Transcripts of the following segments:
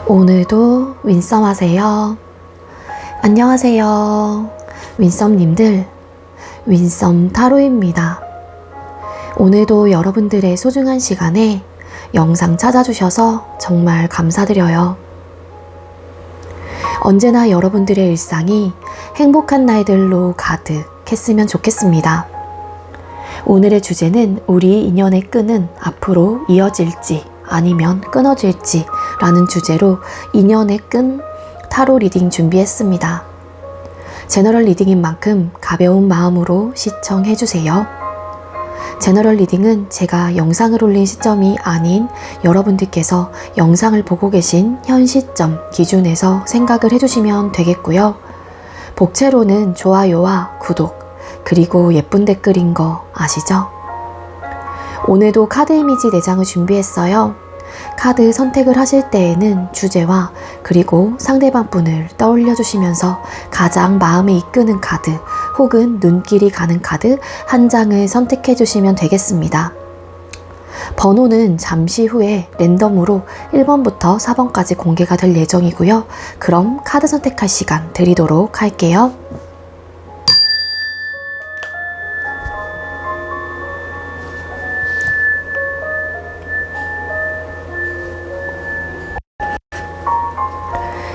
오늘도 윈썸 하세요. 안녕하세요. 윈썸님들, 윈썸 타로입니다. 오늘도 여러분들의 소중한 시간에 영상 찾아주셔서 정말 감사드려요. 언제나 여러분들의 일상이 행복한 날들로 가득했으면 좋겠습니다. 오늘의 주제는 우리 인연의 끈은 앞으로 이어질지 아니면 끊어질지 라는 주제로 인연의 끈 타로 리딩 준비했습니다. 제너럴 리딩인 만큼 가벼운 마음으로 시청해주세요. 제너럴 리딩은 제가 영상을 올린 시점이 아닌 여러분들께서 영상을 보고 계신 현 시점 기준에서 생각을 해주시면 되겠고요. 복채로는 좋아요와 구독, 그리고 예쁜 댓글인 거 아시죠? 오늘도 카드 이미지 4장을 준비했어요. 카드 선택을 하실 때에는 주제와 그리고 상대방 분을 떠올려 주시면서 가장 마음에 이끄는 카드 혹은 눈길이 가는 카드 한 장을 선택해 주시면 되겠습니다. 번호는 잠시 후에 랜덤으로 1번부터 4번까지 공개가 될 예정이고요. 그럼 카드 선택할 시간 드리도록 할게요.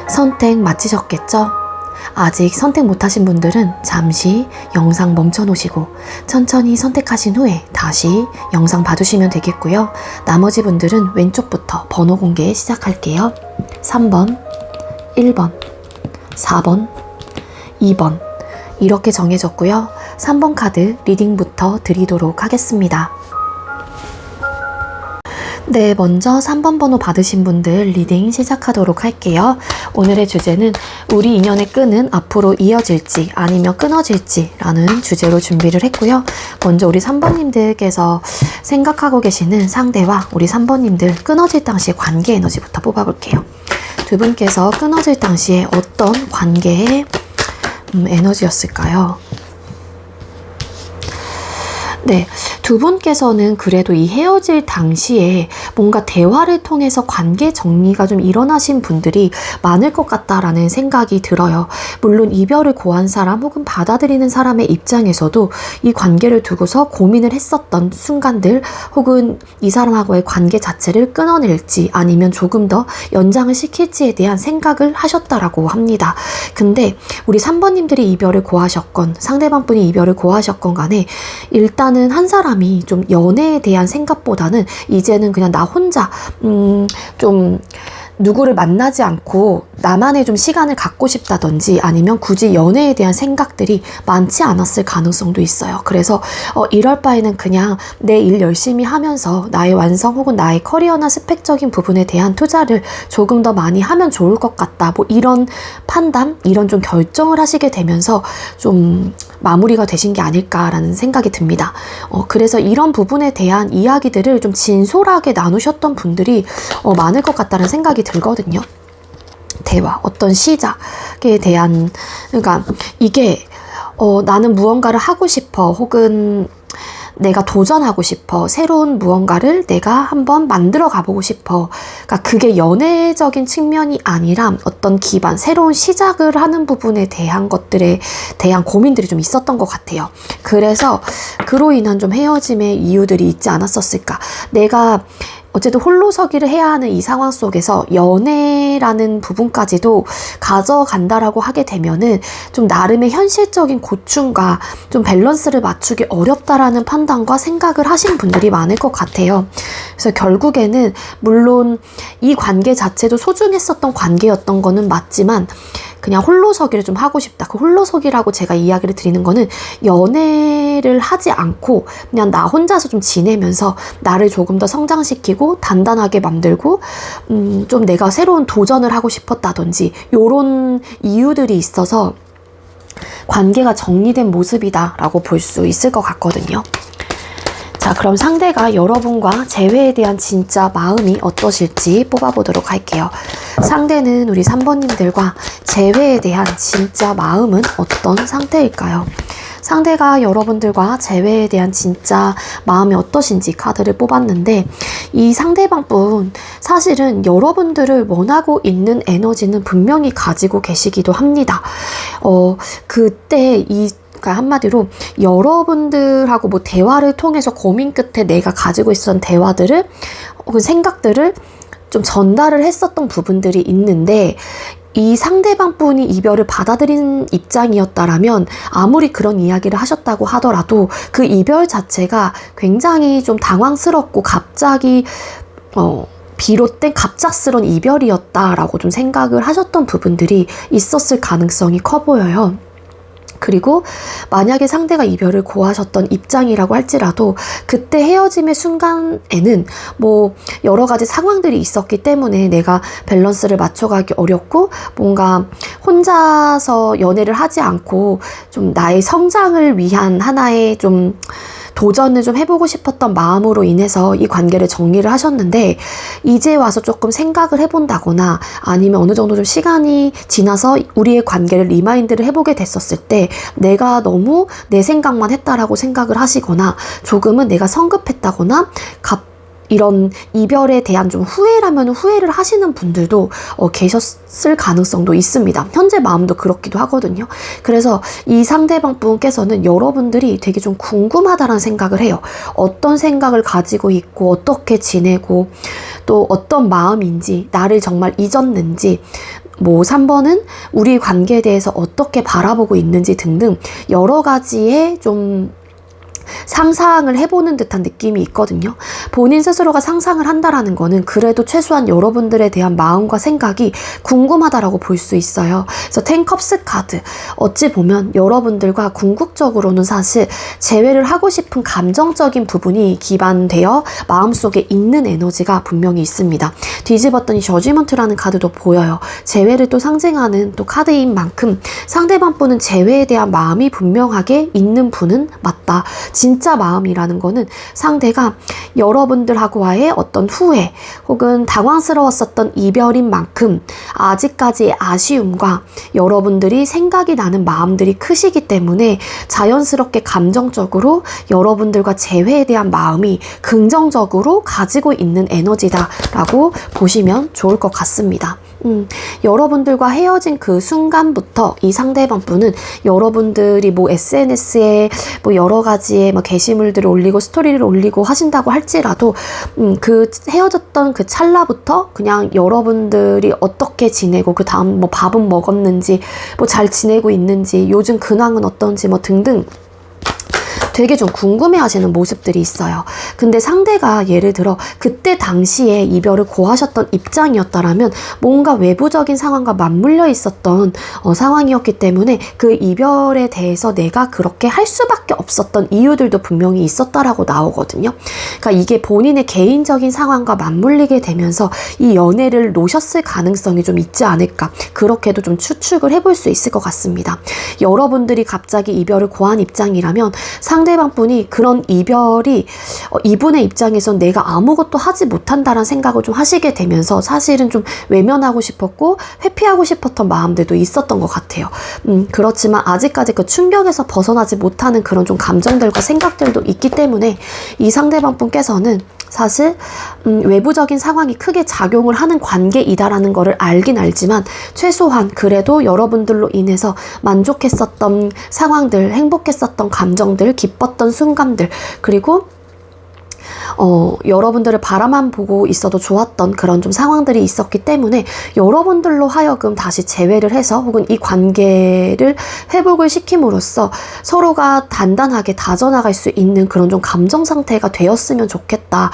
선택 마치셨겠죠? 아직 선택 못하신 분들은 잠시 영상 멈춰 놓으시고 천천히 선택하신 후에 다시 영상 봐주시면 되겠고요. 나머지 분들은 왼쪽부터 번호 공개 시작할게요. 3번, 1번, 4번, 2번 이렇게 정해졌고요. 3번 카드 리딩부터 드리도록 하겠습니다. 네, 먼저 3번 번호 받으신 분들 리딩 시작하도록 할게요. 오늘의 주제는 우리 인연의 끈은 앞으로 이어질지 아니면 끊어질지 라는 주제로 준비를 했고요. 먼저 우리 3번님들께서 생각하고 계시는 상대와 우리 3번님들 끊어질 당시의 관계 에너지부터 뽑아볼게요. 두 분께서 끊어질 당시에 어떤 관계의 에너지였을까요? 네, 두 분께서는 그래도 이 헤어질 당시에 뭔가 대화를 통해서 관계 정리가 좀 일어나신 분들이 많을 것 같다라는 생각이 들어요. 물론 이별을 고한 사람 혹은 받아들이는 사람의 입장에서도 이 관계를 두고서 고민을 했었던 순간들 혹은 이 사람하고의 관계 자체를 끊어낼지 아니면 조금 더 연장을 시킬지에 대한 생각을 하셨다라고 합니다. 근데 우리 3번님들이 이별을 고하셨건 상대방 분이 이별을 고하셨건 간에 일단은 한 사람이 좀 연애에 대한 생각보다는 이제는 그냥 나 혼자 좀 누구를 만나지 않고 나만의 좀 시간을 갖고 싶다든지 아니면 굳이 연애에 대한 생각들이 많지 않았을 가능성도 있어요. 그래서 이럴 바에는 그냥 내 일 열심히 하면서 나의 완성 혹은 나의 커리어나 스펙적인 부분에 대한 투자를 조금 더 많이 하면 좋을 것 같다. 뭐 이런 판단, 이런 좀 결정을 하시게 되면서 좀 마무리가 되신 게 아닐까라는 생각이 듭니다. 그래서 이런 부분에 대한 이야기들을 좀 진솔하게 나누셨던 분들이 많을 것 같다는 생각이 들거든요. 대화, 어떤 시작에 대한, 그러니까 이게 나는 무언가를 하고 싶어 혹은 내가 도전하고 싶어. 새로운 무언가를 내가 한번 만들어 가보고 싶어. 그러니까 그게 연애적인 측면이 아니라 어떤 기반, 새로운 시작을 하는 부분에 대한 것들에 대한 고민들이 좀 있었던 것 같아요. 그래서 그로 인한 좀 헤어짐의 이유들이 있지 않았었을까. 내가 어쨌든 홀로서기를 해야 하는 이 상황 속에서 연애라는 부분까지도 가져간다라고 하게 되면은 좀 나름의 현실적인 고충과 좀 밸런스를 맞추기 어렵다라는 판단과 생각을 하신 분들이 많을 것 같아요. 그래서 결국에는 물론 이 관계 자체도 소중했었던 관계였던 거는 맞지만 그냥 홀로서기를 좀 하고 싶다. 그 홀로서기라고 제가 이야기를 드리는 거는 연애를 하지 않고 그냥 나 혼자서 좀 지내면서 나를 조금 더 성장시키고 단단하게 만들고 좀 내가 새로운 도전을 하고 싶었다든지 요런 이유들이 있어서 관계가 정리된 모습이다라고 볼 수 있을 것 같거든요. 자, 그럼 상대가 여러분과 재회에 대한 진짜 마음이 어떠실지 뽑아보도록 할게요. 상대는 우리 3번님들과 재회에 대한 진짜 마음은 어떤 상태일까요? 상대가 여러분들과 재회에 대한 진짜 마음이 어떠신지 카드를 뽑았는데, 이 상대방분 사실은 여러분들을 원하고 있는 에너지는 분명히 가지고 계시기도 합니다. 그때 그러니까 한마디로 여러분들하고 뭐 대화를 통해서 고민 끝에 내가 가지고 있었던 대화들을 혹은 생각들을 좀 전달을 했었던 부분들이 있는데, 이 상대방 분이 이별을 받아들인 입장이었다라면 아무리 그런 이야기를 하셨다고 하더라도 그 이별 자체가 굉장히 좀 당황스럽고 갑자기 비롯된 갑작스러운 이별이었다라고 좀 생각을 하셨던 부분들이 있었을 가능성이 커 보여요. 그리고 만약에 상대가 이별을 고하셨던 입장이라고 할지라도 그때 헤어짐의 순간에는 뭐 여러 가지 상황들이 있었기 때문에 내가 밸런스를 맞춰가기 어렵고 뭔가 혼자서 연애를 하지 않고 좀 나의 성장을 위한 하나의 좀 도전을 좀 해보고 싶었던 마음으로 인해서 이 관계를 정리를 하셨는데, 이제 와서 조금 생각을 해본다거나 아니면 어느 정도 좀 시간이 지나서 우리의 관계를 리마인드를 해보게 됐었을 때 내가 너무 내 생각만 했다라고 생각을 하시거나 조금은 내가 성급했다거나 이런 이별에 대한 좀 후회라면 후회를 하시는 분들도 계셨을 가능성도 있습니다. 현재 마음도 그렇기도 하거든요. 그래서 이 상대방 분께서는 여러분들이 되게 좀 궁금하다는 생각을 해요. 어떤 생각을 가지고 있고 어떻게 지내고 또 어떤 마음인지, 나를 정말 잊었는지, 뭐 3번은 우리 관계에 대해서 어떻게 바라보고 있는지 등등 여러 가지의 좀 상상을 해보는 듯한 느낌이 있거든요. 본인 스스로가 상상을 한다라는 거는 그래도 최소한 여러분들에 대한 마음과 생각이 궁금하다라고 볼 수 있어요. 그래서 10컵스 카드, 어찌 보면 여러분들과 궁극적으로는 사실 재회를 하고 싶은 감정적인 부분이 기반되어 마음속에 있는 에너지가 분명히 있습니다. 뒤집었더니 저지먼트라는 카드도 보여요. 재회를 또 상징하는 또 카드인 만큼 상대방 분은 재회에 대한 마음이 분명하게 있는 분은 맞다. 진짜 마음이라는 거는 상대가 여러분들하고와의 어떤 후회 혹은 당황스러웠었던 이별인 만큼 아직까지의 아쉬움과 여러분들이 생각이 나는 마음들이 크시기 때문에 자연스럽게 감정적으로 여러분들과 재회에 대한 마음이 긍정적으로 가지고 있는 에너지다라고 보시면 좋을 것 같습니다. 여러분들과 헤어진 그 순간부터 이 상대방 분은 여러분들이 뭐 SNS에 뭐 여러 가지의 뭐 게시물들을 올리고 스토리를 올리고 하신다고 할지라도 그 헤어졌던 그 찰나부터 그냥 여러분들이 어떻게 지내고 그 다음 뭐 밥은 먹었는지 뭐 잘 지내고 있는지 요즘 근황은 어떤지 뭐 등등 되게 좀 궁금해하시는 모습들이 있어요. 근데 상대가 예를 들어 그때 당시에 이별을 고하셨던 입장이었다라면 뭔가 외부적인 상황과 맞물려 있었던 상황이었기 때문에 그 이별에 대해서 내가 그렇게 할 수밖에 없었던 이유들도 분명히 있었다라고 나오거든요. 그러니까 이게 본인의 개인적인 상황과 맞물리게 되면서 이 연애를 놓으셨을 가능성이 좀 있지 않을까, 그렇게도 좀 추측을 해볼 수 있을 것 같습니다. 여러분들이 갑자기 이별을 고한 입장이라면 상대방 분이 그런 이별이 이분의 입장에선 내가 아무것도 하지 못한다라는 생각을 좀 하시게 되면서 사실은 좀 외면하고 싶었고 회피하고 싶었던 마음들도 있었던 것 같아요. 그렇지만 아직까지 그 충격에서 벗어나지 못하는 그런 좀 감정들과 생각들도 있기 때문에 이 상대방 분께서는 사실 외부적인 상황이 크게 작용을 하는 관계이다라는 거를 알긴 알지만 최소한 그래도 여러분들로 인해서 만족했었던 상황들, 행복했었던 감정들, 기뻤던 순간들, 그리고 여러분들을 바라만 보고 있어도 좋았던 그런 좀 상황들이 있었기 때문에 여러분들로 하여금 다시 재회를 해서 혹은 이 관계를 회복을 시킴으로써 서로가 단단하게 다져나갈 수 있는 그런 좀 감정 상태가 되었으면 좋겠다.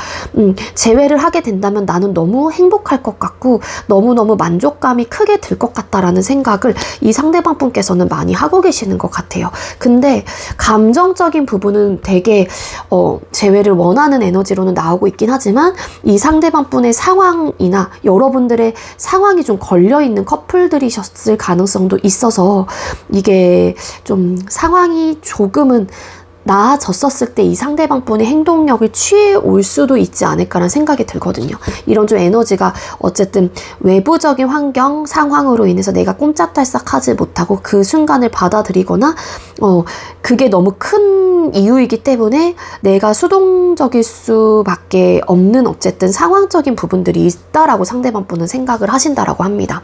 재회를 하게 된다면 나는 너무 행복할 것 같고 너무너무 만족감이 크게 들 것 같다라는 생각을 이 상대방 분께서는 많이 하고 계시는 것 같아요. 근데 감정적인 부분은 되게 재회를 원하는 에너지로는 나오고 있긴 하지만 이 상대방 분의 상황이나 여러분들의 상황이 좀 걸려있는 커플들이셨을 가능성도 있어서 이게 좀 상황이 조금은 나아졌었을 때 이 상대방분의 행동력을 취해 올 수도 있지 않을까라는 생각이 들거든요. 이런 좀 에너지가 어쨌든 외부적인 환경, 상황으로 인해서 내가 꼼짝달싹하지 못하고 그 순간을 받아들이거나 그게 너무 큰 이유이기 때문에 내가 수동적일 수밖에 없는 어쨌든 상황적인 부분들이 있다라고 상대방분은 생각을 하신다라고 합니다.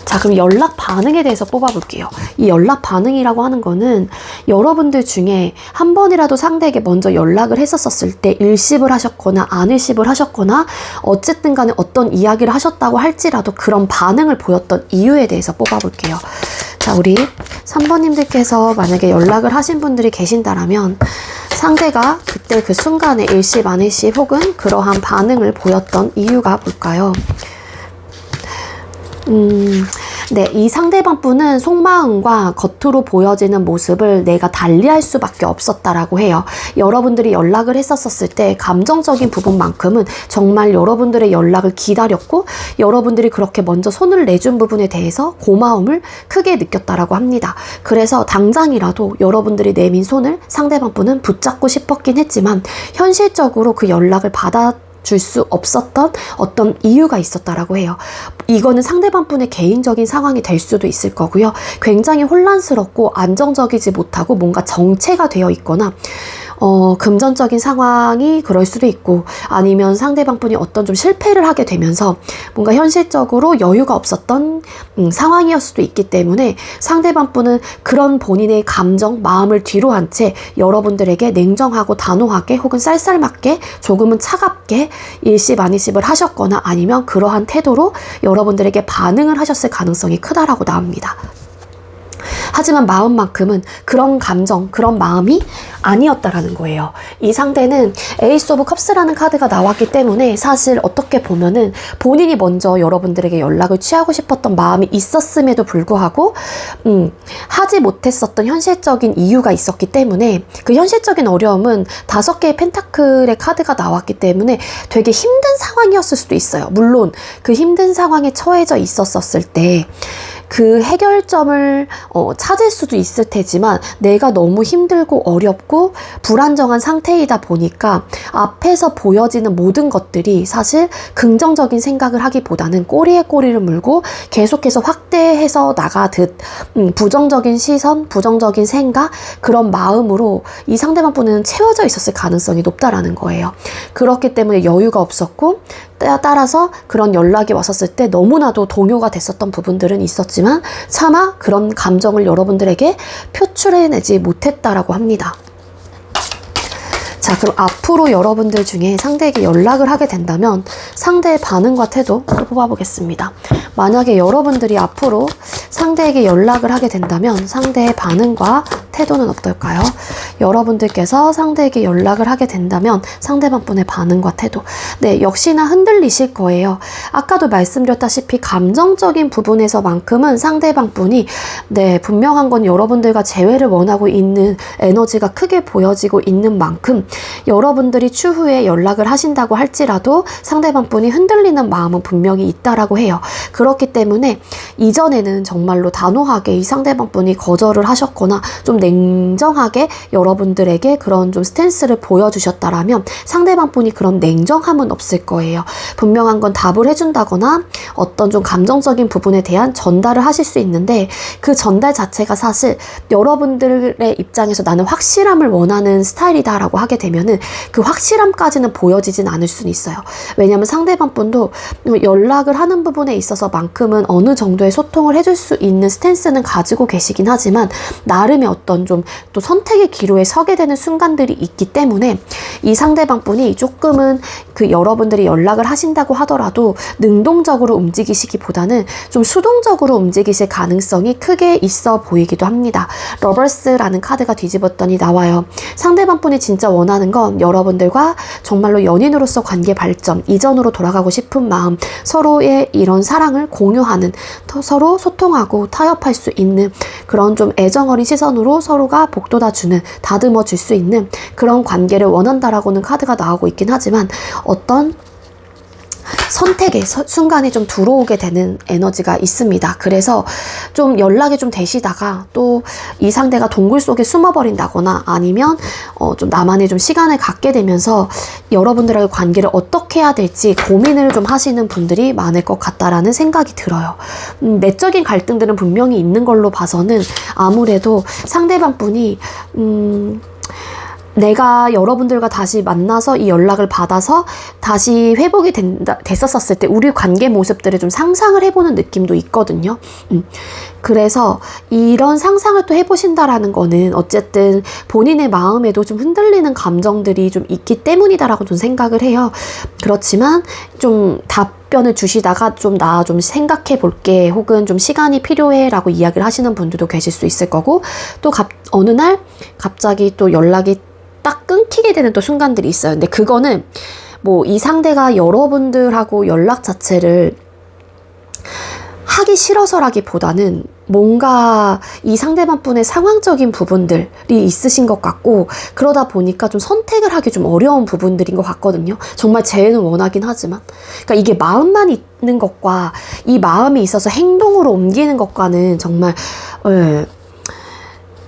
자, 그럼 연락 반응에 대해서 뽑아볼게요. 이 연락 반응이라고 하는 거는 여러분들 중에 한 번이라도 상대에게 먼저 연락을 했었을 때 일십을 하셨거나 안 일십을 하셨거나 어쨌든 간에 어떤 이야기를 하셨다고 할지라도 그런 반응을 보였던 이유에 대해서 뽑아볼게요. 자, 우리 3번님들께서 만약에 연락을 하신 분들이 계신다라면 상대가 그때 그 순간에 일십, 안 일십 혹은 그러한 반응을 보였던 이유가 뭘까요? 네, 이 상대방분은 속마음과 겉으로 보여지는 모습을 내가 달리할 수밖에 없었다라고 해요. 여러분들이 연락을 했었을 때 감정적인 부분만큼은 정말 여러분들의 연락을 기다렸고 여러분들이 그렇게 먼저 손을 내준 부분에 대해서 고마움을 크게 느꼈다라고 합니다. 그래서 당장이라도 여러분들이 내민 손을 상대방분은 붙잡고 싶었긴 했지만 현실적으로 그 연락을 줄 수 없었던 어떤 이유가 있었다라고 해요. 이거는 상대방분의 개인적인 상황이 될 수도 있을 거고요. 굉장히 혼란스럽고 안정적이지 못하고 뭔가 정체가 되어 있거나 금전적인 상황이 그럴 수도 있고 아니면 상대방분이 어떤 좀 실패를 하게 되면서 뭔가 현실적으로 여유가 없었던 상황이었을 수도 있기 때문에 상대방분은 그런 본인의 감정, 마음을 뒤로 한 채 여러분들에게 냉정하고 단호하게 혹은 쌀쌀맞게 조금은 차갑게 일십 안일십을 하셨거나 아니면 그러한 태도로 여러분들에게 반응을 하셨을 가능성이 크다라고 나옵니다. 하지만 마음만큼은 그런 감정, 그런 마음이 아니었다라는 거예요. 이 상대는 에이스 오브 컵스라는 카드가 나왔기 때문에 사실 어떻게 보면은 본인이 먼저 여러분들에게 연락을 취하고 싶었던 마음이 있었음에도 불구하고 하지 못했었던 현실적인 이유가 있었기 때문에 그 현실적인 어려움은 5개의 펜타클의 카드가 나왔기 때문에 되게 힘든 상황이었을 수도 있어요. 물론 그 힘든 상황에 처해져 있었을 때 그 해결점을 찾을 수도 있을 테지만 내가 너무 힘들고 어렵고 불안정한 상태이다 보니까 앞에서 보여지는 모든 것들이 사실 긍정적인 생각을 하기보다는 꼬리에 꼬리를 물고 계속해서 확대해서 나가듯 부정적인 시선, 부정적인 생각 그런 마음으로 이 상대방분은 채워져 있었을 가능성이 높다라는 거예요. 그렇기 때문에 여유가 없었고 따라서 그런 연락이 왔었을 때 너무나도 동요가 됐었던 부분들은 있었지만 차마 그런 감정을 여러분들에게 표출해내지 못했다라고 합니다. 자, 그럼 앞으로 여러분들 중에 상대에게 연락을 하게 된다면 상대의 반응과 태도를 뽑아보겠습니다. 만약에 여러분들이 앞으로 상대에게 연락을 하게 된다면 상대의 반응과 태도는 어떨까요? 여러분들께서 상대에게 연락을 하게 된다면 상대방분의 반응과 태도. 네, 역시나 흔들리실 거예요. 아까도 말씀드렸다시피 감정적인 부분에서만큼은 상대방분이 분명한 건 여러분들과 재회를 원하고 있는 에너지가 크게 보여지고 있는 만큼 여러분들이 추후에 연락을 하신다고 할지라도 상대방분이 흔들리는 마음은 분명히 있다라고 해요. 그렇기 때문에 이전에는 정말로 단호하게 이 상대방분이 거절을 하셨거나 좀 냉정하게 여러분들에게 그런 좀 스탠스를 보여주셨다라면 상대방분이 그런 냉정함은 없을 거예요. 분명한 건 답을 해준다거나 어떤 좀 감정적인 부분에 대한 전달을 하실 수 있는데 그 전달 자체가 사실 여러분들의 입장에서 나는 확실함을 원하는 스타일이다라고 하게 되면은 그 확실함까지는 보여지진 않을 수는 있어요. 왜냐하면 상대방분도 연락을 하는 부분에 있어서만큼은 어느 정도의 소통을 해줄 수 있는 스탠스는 가지고 계시긴 하지만 나름의 어떤 좀 또 선택의 기로에 서게 되는 순간들이 있기 때문에 이 상대방분이 조금은 그 여러분들이 연락을 하신다고 하더라도 능동적으로 움직이시기보다는 좀 수동적으로 움직이실 가능성이 크게 있어 보이기도 합니다. 러버스라는 카드가 뒤집었더니 나와요. 상대방분이 진짜 원하는 건 여러분들과 정말로 연인으로서 관계 발전, 이전으로 돌아가고 싶은 마음, 서로의 이런 사랑을 공유하는, 서로 소통하고 타협할 수 있는 그런 좀 애정어린 시선으로 서로가 복돋아주는, 다듬어 줄 수 있는 그런 관계를 원한다라고는 카드가 나오고 있긴 하지만 어떤 선택의 순간에 좀 들어오게 되는 에너지가 있습니다. 그래서 좀 연락이 좀 되시다가 또 이 상대가 동굴 속에 숨어버린다거나 아니면 좀 나만의 좀 시간을 갖게 되면서 여러분들과의 관계를 어떻게 해야 될지 고민을 좀 하시는 분들이 많을 것 같다라는 생각이 들어요. 내적인 갈등들은 분명히 있는 걸로 봐서는 아무래도 상대방 분이 내가 여러분들과 다시 만나서 이 연락을 받아서 다시 회복이 됐었을 때 우리 관계 모습들을 좀 상상을 해보는 느낌도 있거든요. 그래서 이런 상상을 또 해보신다라는 거는 어쨌든 본인의 마음에도 좀 흔들리는 감정들이 좀 있기 때문이다라고 좀 생각을 해요. 그렇지만 좀 답변을 주시다가 좀 나 좀 생각해 볼게 혹은 좀 시간이 필요해 라고 이야기를 하시는 분들도 계실 수 있을 거고 또 어느 날 갑자기 또 연락이 딱 끊기게 되는 또 순간들이 있어요. 근데 그거는 뭐 이 상대가 여러분들하고 연락 자체를 하기 싫어서라기보다는 뭔가 이 상대방 분의 상황적인 부분들이 있으신 것 같고 그러다 보니까 좀 선택을 하기 좀 어려운 부분들인 것 같거든요. 정말 재회는 원하긴 하지만 그러니까 이게 마음만 있는 것과 이 마음이 있어서 행동으로 옮기는 것과는 정말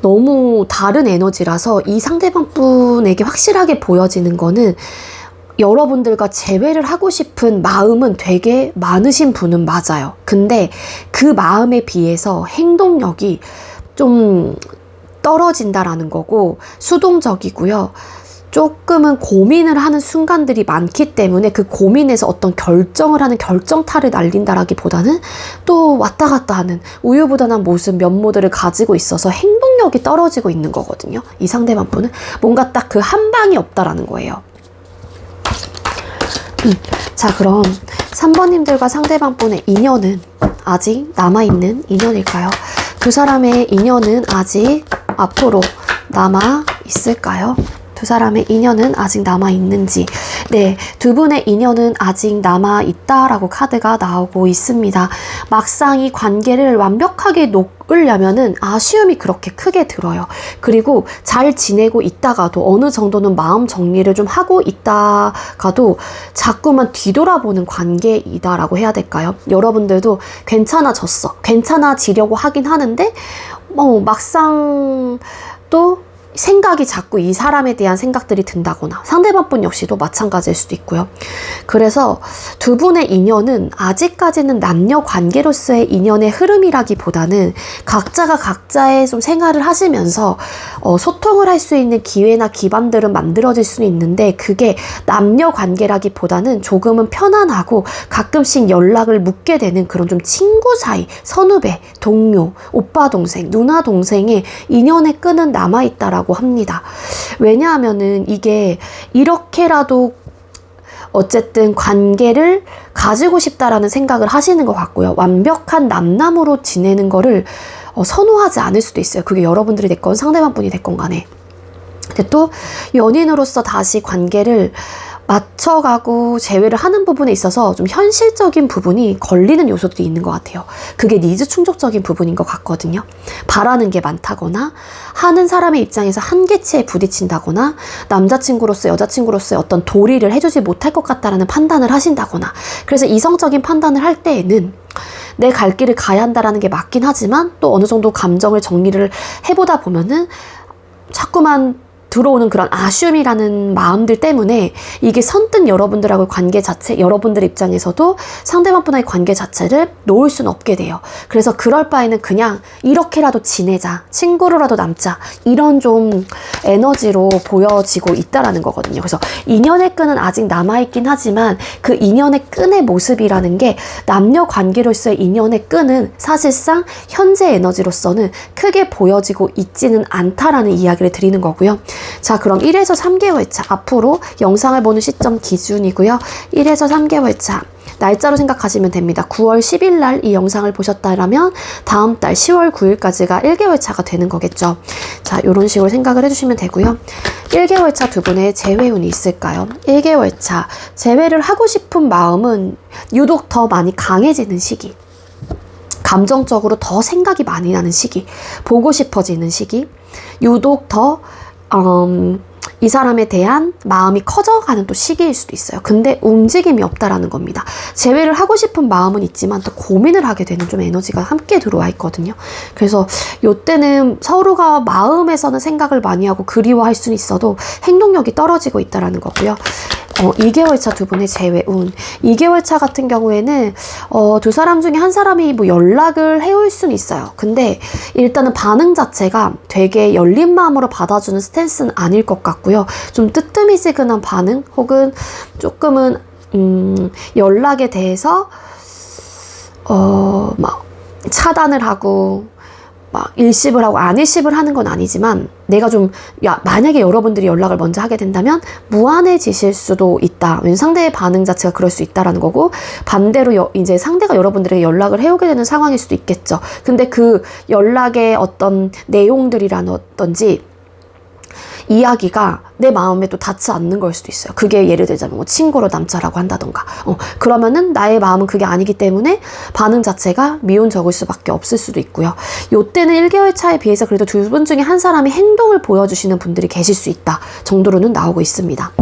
너무 다른 에너지라서 이 상대방 분에게 확실하게 보여지는 거는 여러분들과 재회를 하고 싶은 마음은 되게 많으신 분은 맞아요. 근데 그 마음에 비해서 행동력이 좀 떨어진다라는 거고 수동적이고요. 조금은 고민을 하는 순간들이 많기 때문에 그 고민에서 어떤 결정을 하는 결정타를 날린다라기보다는 또 왔다 갔다 하는 우유부단한 모습 면모들을 가지고 있어서 행동력이 떨어지고 있는 거거든요. 이 상대방 분은 뭔가 딱 그 한 방이 없다라는 거예요. 자, 그럼 3번님들과 상대방 분의 인연은 아직 남아있는 인연일까요? 두 사람의 인연은 아직 앞으로 남아있을까요? 두 사람의 인연은 아직 남아있는지. 네, 두 분의 인연은 아직 남아있다라고 카드가 나오고 있습니다. 막상 이 관계를 완벽하게 놓으려면은 아쉬움이 그렇게 크게 들어요. 그리고 잘 지내고 있다가도 어느 정도는 마음 정리를 좀 하고 있다가도 자꾸만 뒤돌아보는 관계이다라고 해야 될까요? 여러분들도 괜찮아졌어. 괜찮아지려고 하긴 하는데 막상 또 생각이 자꾸 이 사람에 대한 생각들이 든다거나 상대방 분 역시도 마찬가지일 수도 있고요. 그래서 두 분의 인연은 아직까지는 남녀 관계로서의 인연의 흐름이라기보다는 각자가 각자의 좀 생활을 하시면서 소통을 할 수 있는 기회나 기반들은 만들어질 수는 있는데 그게 남녀 관계라기보다는 조금은 편안하고 가끔씩 연락을 묻게 되는 그런 좀 친구 사이, 선후배, 동료, 오빠 동생, 누나 동생의 인연의 끈은 남아있다라고 합니다. 왜냐하면은 이게 이렇게라도 어쨌든 관계를 가지고 싶다라는 생각을 하시는 것 같고요. 완벽한 남남으로 지내는 거를 선호하지 않을 수도 있어요. 그게 여러분들이 됐건 상대방 분이 됐건 간에. 근데 또 연인으로서 다시 관계를 맞춰가고 재회를 하는 부분에 있어서 좀 현실적인 부분이 걸리는 요소들이 있는 것 같아요. 그게 니즈 충족적인 부분인 것 같거든요. 바라는 게 많다거나 하는 사람의 입장에서 한계치에 부딪힌다거나 남자친구로서 여자친구로서의 어떤 도리를 해주지 못할 것 같다라는 판단을 하신다거나 그래서 이성적인 판단을 할 때에는 내 갈 길을 가야 한다라는 게 맞긴 하지만 또 어느 정도 감정을 정리를 해보다 보면은 자꾸만 들어오는 그런 아쉬움이라는 마음들 때문에 이게 선뜻 여러분들하고 관계 자체, 여러분들 입장에서도 상대방 분과의 관계 자체를 놓을 수는 없게 돼요. 그래서 그럴 바에는 그냥 이렇게라도 지내자, 친구로라도 남자 이런 좀 에너지로 보여지고 있다라는 거거든요. 그래서 인연의 끈은 아직 남아있긴 하지만 그 인연의 끈의 모습이라는 게 남녀 관계로서의 인연의 끈은 사실상 현재 에너지로서는 크게 보여지고 있지는 않다라는 이야기를 드리는 거고요. 자, 그럼 1에서 3개월 차 앞으로 영상을 보는 시점 기준이고요. 1에서 3개월 차 날짜로 생각하시면 됩니다. 9월 10일 날 이 영상을 보셨다라면 다음 달 10월 9일까지가 1개월 차가 되는 거겠죠. 자, 이런 식으로 생각을 해주시면 되고요. 1개월 차 두 분의 재회운이 있을까요? 1개월 차 재회를 하고 싶은 마음은 유독 더 많이 강해지는 시기, 감정적으로 더 생각이 많이 나는 시기, 보고 싶어지는 시기, 유독 더 이 사람에 대한 마음이 커져가는 또 시기일 수도 있어요. 근데 움직임이 없다라는 겁니다. 재회를 하고 싶은 마음은 있지만 또 고민을 하게 되는 좀 에너지가 함께 들어와 있거든요. 그래서 요때는 서로가 마음에서는 생각을 많이 하고 그리워할 수는 있어도 행동력이 떨어지고 있다라는 거고요. 2개월 차 두 분의 재회 운. 2개월 차 같은 경우에는 두 사람 중에 한 사람이 뭐 연락을 해올 수는 있어요. 근데 일단은 반응 자체가 되게 열린 마음으로 받아주는 스탠스는 아닐 것 같고요. 좀 뜨뜨미지근한 반응 혹은 조금은 연락에 대해서 막 차단을 하고 막 일십을 하고 안 일십을 하는 건 아니지만 내가 좀 만약에 여러분들이 연락을 먼저 하게 된다면 무안해지실 수도 있다. 왜냐면 상대의 반응 자체가 그럴 수 있다라는 거고 반대로 이제 상대가 여러분들에게 연락을 해오게 되는 상황일 수도 있겠죠. 근데 그 연락의 어떤 내용들이라든지 이야기가 내 마음에 또 닿지 않는 걸 수도 있어요. 그게 예를 들자면 뭐 친구로 남자라고 한다던가 그러면은 나의 마음은 그게 아니기 때문에 반응 자체가 미온적일 수밖에 없을 수도 있고요. 요때는 1개월 차에 비해서 그래도 두 분 중에 한 사람이 행동을 보여주시는 분들이 계실 수 있다 정도로는 나오고 있습니다.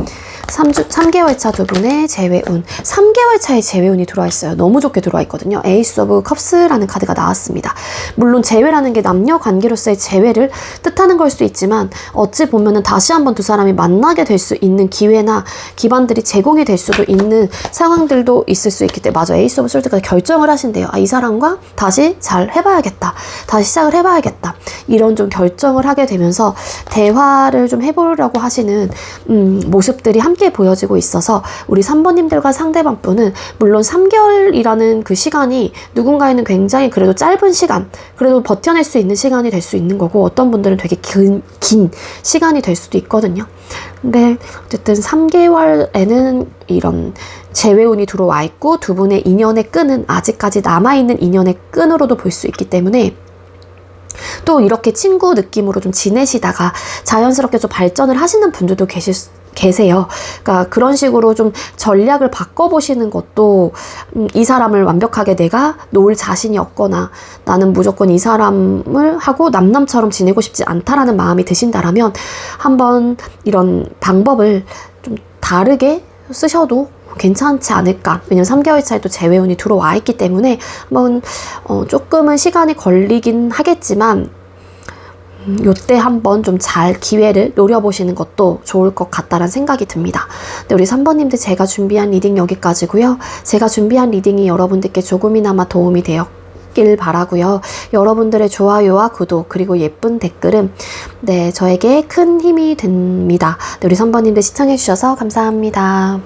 3개월 차 두 분의 재회운. 3개월 차에 재회운이 들어와 있어요. 너무 좋게 들어와 있거든요. 에이스 오브 컵스라는 카드가 나왔습니다. 물론 재회라는 게 남녀 관계로서의 재회를 뜻하는 걸 수도 있지만 어찌 보면은 다시 한번 두 사람이 만나게 될 수 있는 기회나 기반들이 제공이 될 수도 있는 상황들도 있을 수 있기 때문에 맞아. 에이스 오브 솔드가 결정을 하신대요. 이 사람과 다시 잘 해봐야겠다. 다시 시작을 해봐야겠다. 이런 좀 결정을 하게 되면서 대화를 좀 해보려고 하시는 모습들이 함께 보여지고 있어서 우리 3번님들과 상대방 분은 물론 3개월이라는 그 시간이 누군가에는 굉장히 그래도 짧은 시간, 그래도 버텨낼 수 있는 시간이 될 수 있는 거고 어떤 분들은 되게 긴 시간이 될 수도 있거든요. 근데 어쨌든 3개월에는 이런 재회운이 들어와 있고 두 분의 인연의 끈은 아직까지 남아있는 인연의 끈으로도 볼 수 있기 때문에 또 이렇게 친구 느낌으로 좀 지내시다가 자연스럽게 좀 발전을 하시는 분들도 계세요. 그러니까 그런 식으로 좀 전략을 바꿔보시는 것도 이 사람을 완벽하게 내가 놓을 자신이 없거나 나는 무조건 이 사람을 하고 남남처럼 지내고 싶지 않다라는 마음이 드신다라면 한번 이런 방법을 좀 다르게 쓰셔도 괜찮지 않을까. 왜냐면 3개월 차에 또 재회운이 들어와 있기 때문에 한번 조금은 시간이 걸리긴 하겠지만 요때 한번 좀 잘 기회를 노려보시는 것도 좋을 것 같다는 생각이 듭니다. 네, 우리 3번님들 제가 준비한 리딩 여기까지고요. 제가 준비한 리딩이 여러분들께 조금이나마 도움이 되었길 바라고요. 여러분들의 좋아요와 구독 그리고 예쁜 댓글은 저에게 큰 힘이 됩니다. 네, 우리 3번님들 시청해주셔서 감사합니다.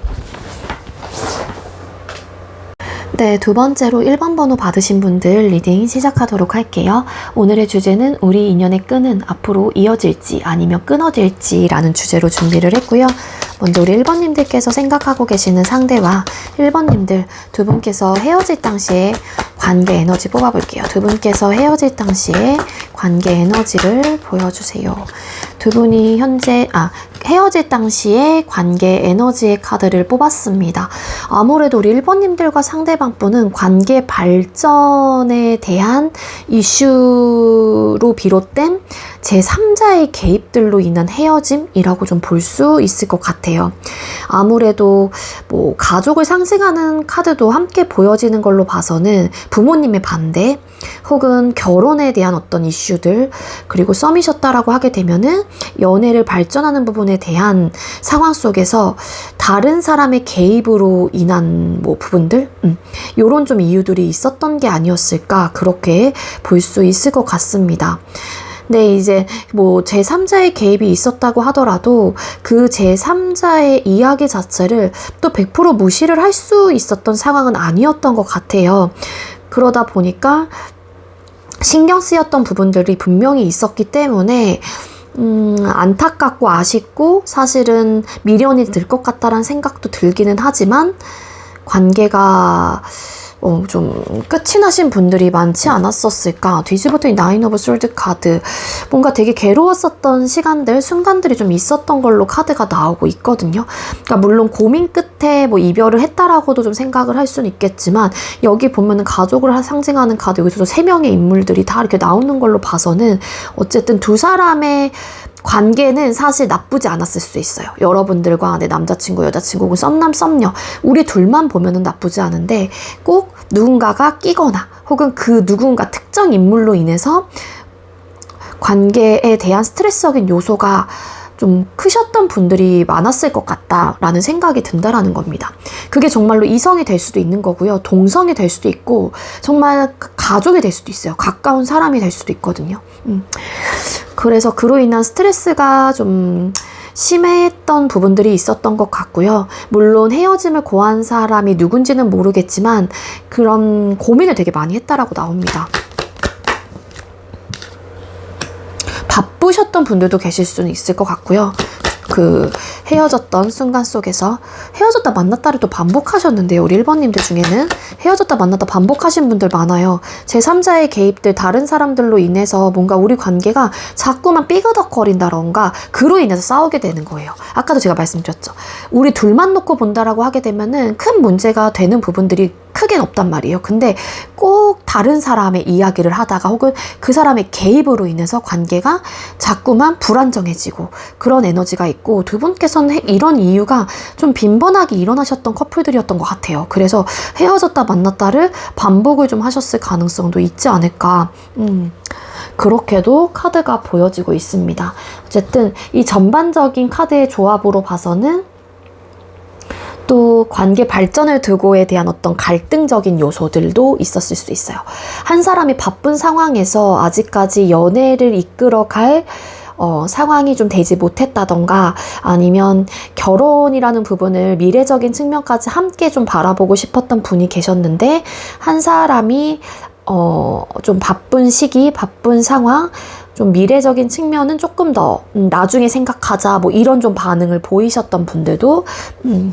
네, 두 번째로 1번 번호 받으신 분들 리딩 시작하도록 할게요. 오늘의 주제는 우리 인연의 끈은 앞으로 이어질지 아니면 끊어질지 라는 주제로 준비를 했고요. 먼저 우리 1번님들께서 생각하고 계시는 상대와 1번님들 두 분께서 헤어질 당시에 관계 에너지 뽑아볼게요. 두 분께서 헤어질 당시에 관계 에너지를 보여주세요. 두 분이 현재 헤어질 당시에 관계 에너지의 카드를 뽑았습니다. 아무래도 우리 1번님들과 상대방 분은 관계 발전에 대한 이슈로 비롯된 제3자의 개입들로 인한 헤어짐이라고 좀 볼 수 있을 것 같아요. 아무래도 뭐 가족을 상징하는 카드도 함께 보여지는 걸로 봐서는 부모님의 반대 혹은 결혼에 대한 어떤 이슈들 그리고 썸이셨다라고 하게 되면은 연애를 발전하는 부분에 대한 상황 속에서 다른 사람의 개입으로 인한 뭐 부분들 요런 좀 이유들이 있었던 게 아니었을까 그렇게 볼 수 있을 것 같습니다. 네, 이제 뭐 제3자의 개입이 있었다고 하더라도 그 제3자의 이야기 자체를 또 100% 무시를 할 수 있었던 상황은 아니었던 것 같아요. 그러다 보니까 신경 쓰였던 부분들이 분명히 있었기 때문에 안타깝고 아쉽고 사실은 미련이 들 것 같다라는 생각도 들기는 하지만 관계가 좀 끝이 나신 분들이 많지 않았었을까. 뒤집어진 나인 오브 솔드 카드 뭔가 되게 괴로웠었던 시간들 순간들이 좀 있었던 걸로 카드가 나오고 있거든요. 그러니까 물론 고민 끝에 뭐 이별을 했다라고도 좀 생각을 할 수는 있겠지만 여기 보면은 가족을 상징하는 카드 여기서도 3명의 인물들이 다 이렇게 나오는 걸로 봐서는 어쨌든 두 사람의 관계는 사실 나쁘지 않았을 수 있어요. 여러분들과 내 남자친구, 여자친구, 혹은 썸남, 썸녀 우리 둘만 보면은 나쁘지 않은데 꼭 누군가가 끼거나 혹은 그 누군가 특정 인물로 인해서 관계에 대한 스트레스적인 요소가 좀 크셨던 분들이 많았을 것 같다라는 생각이 든다라는 겁니다. 그게 정말로 이성이 될 수도 있는 거고요. 동성이 될 수도 있고 정말 가족이 될 수도 있어요. 가까운 사람이 될 수도 있거든요. 그래서 그로 인한 스트레스가 좀 심했던 부분들이 있었던 것 같고요. 물론 헤어짐을 고한 사람이 누군지는 모르겠지만 그런 고민을 되게 많이 했다라고 나옵니다. 바쁘셨던 분들도 계실 수는 있을 것 같고요. 그 헤어졌던 순간 속에서 헤어졌다 만났다를 또 반복하셨는데요. 우리 1번님들 중에는 헤어졌다 만났다 반복하신 분들 많아요. 제3자의 개입들, 다른 사람들로 인해서 뭔가 우리 관계가 자꾸만 삐그덕거린다던가 그로 인해서 싸우게 되는 거예요. 아까도 제가 말씀드렸죠. 우리 둘만 놓고 본다라고 하게 되면은 큰 문제가 되는 부분들이 크게는 없단 말이에요. 근데 꼭 다른 사람의 이야기를 하다가 혹은 그 사람의 개입으로 인해서 관계가 자꾸만 불안정해지고 그런 에너지가 있고 두 분께서는 이런 이유가 좀 빈번하게 일어나셨던 커플들이었던 것 같아요. 그래서 헤어졌다 만났다를 반복을 좀 하셨을 가능성도 있지 않을까. 그렇게도 카드가 보여지고 있습니다. 어쨌든 이 전반적인 카드의 조합으로 봐서는 또 관계 발전을 두고에 대한 어떤 갈등적인 요소들도 있었을 수 있어요. 한 사람이 바쁜 상황에서 아직까지 연애를 이끌어갈 상황이 좀 되지 못했다던가 아니면 결혼이라는 부분을 미래적인 측면까지 함께 좀 바라보고 싶었던 분이 계셨는데 한 사람이 좀 바쁜 시기, 바쁜 상황, 좀 미래적인 측면은 조금 더 나중에 생각하자 뭐 이런 좀 반응을 보이셨던 분들도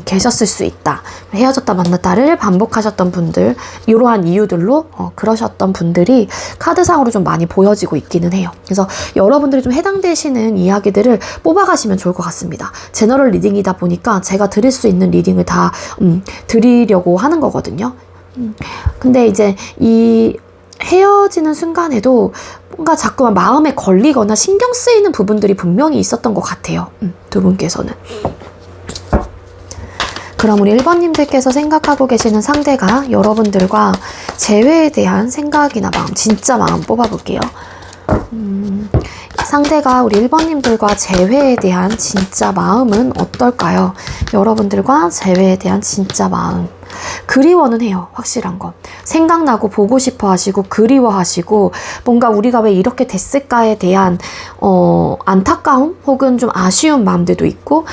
계셨을 수 있다. 헤어졌다 만났다를 반복하셨던 분들 이러한 이유들로 그러셨던 분들이 카드상으로 좀 많이 보여지고 있기는 해요. 그래서 여러분들이 좀 해당되시는 이야기들을 뽑아가시면 좋을 것 같습니다. 제너럴 리딩이다 보니까 제가 드릴 수 있는 리딩을 다 드리려고 하는 거거든요. 근데 이제 이 헤어지는 순간에도 뭔가 자꾸만 마음에 걸리거나 신경 쓰이는 부분들이 분명히 있었던 것 같아요. 두 분께서는. 그럼 우리 1번님들께서 생각하고 계시는 상대가 여러분들과 재회에 대한 생각이나 마음, 진짜 마음 뽑아볼게요. 상대가 우리 1번님들과 재회에 대한 진짜 마음은 어떨까요? 여러분들과 재회에 대한 진짜 마음. 그리워는 해요. 확실한 건. 생각나고 보고 싶어 하시고 그리워하시고 뭔가 우리가 왜 이렇게 됐을까에 대한 안타까움 혹은 좀 아쉬운 마음들도 있고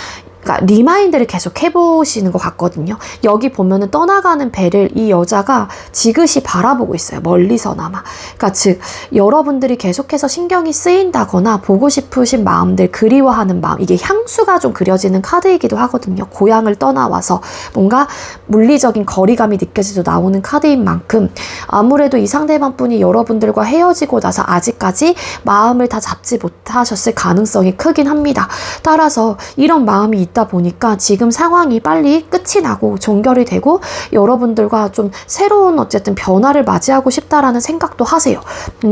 그러니까 리마인드를 계속 해보시는 것 같거든요. 여기 보면은 떠나가는 배를 이 여자가 지그시 바라보고 있어요. 멀리서나마. 그러니까 즉 여러분들이 계속해서 신경이 쓰인다거나 보고 싶으신 마음들, 그리워하는 마음, 이게 향수가 좀 그려지는 카드이기도 하거든요. 고향을 떠나와서 뭔가 물리적인 거리감이 느껴지도 나오는 카드인 만큼 아무래도 이 상대방분이 여러분들과 헤어지고 나서 아직까지 마음을 다 잡지 못하셨을 가능성이 크긴 합니다. 따라서 이런 마음이 있다 보니까 지금 상황이 빨리 끝이 나고 종결이 되고 여러분들과 좀 새로운 어쨌든 변화를 맞이하고 싶다라는 생각도 하세요.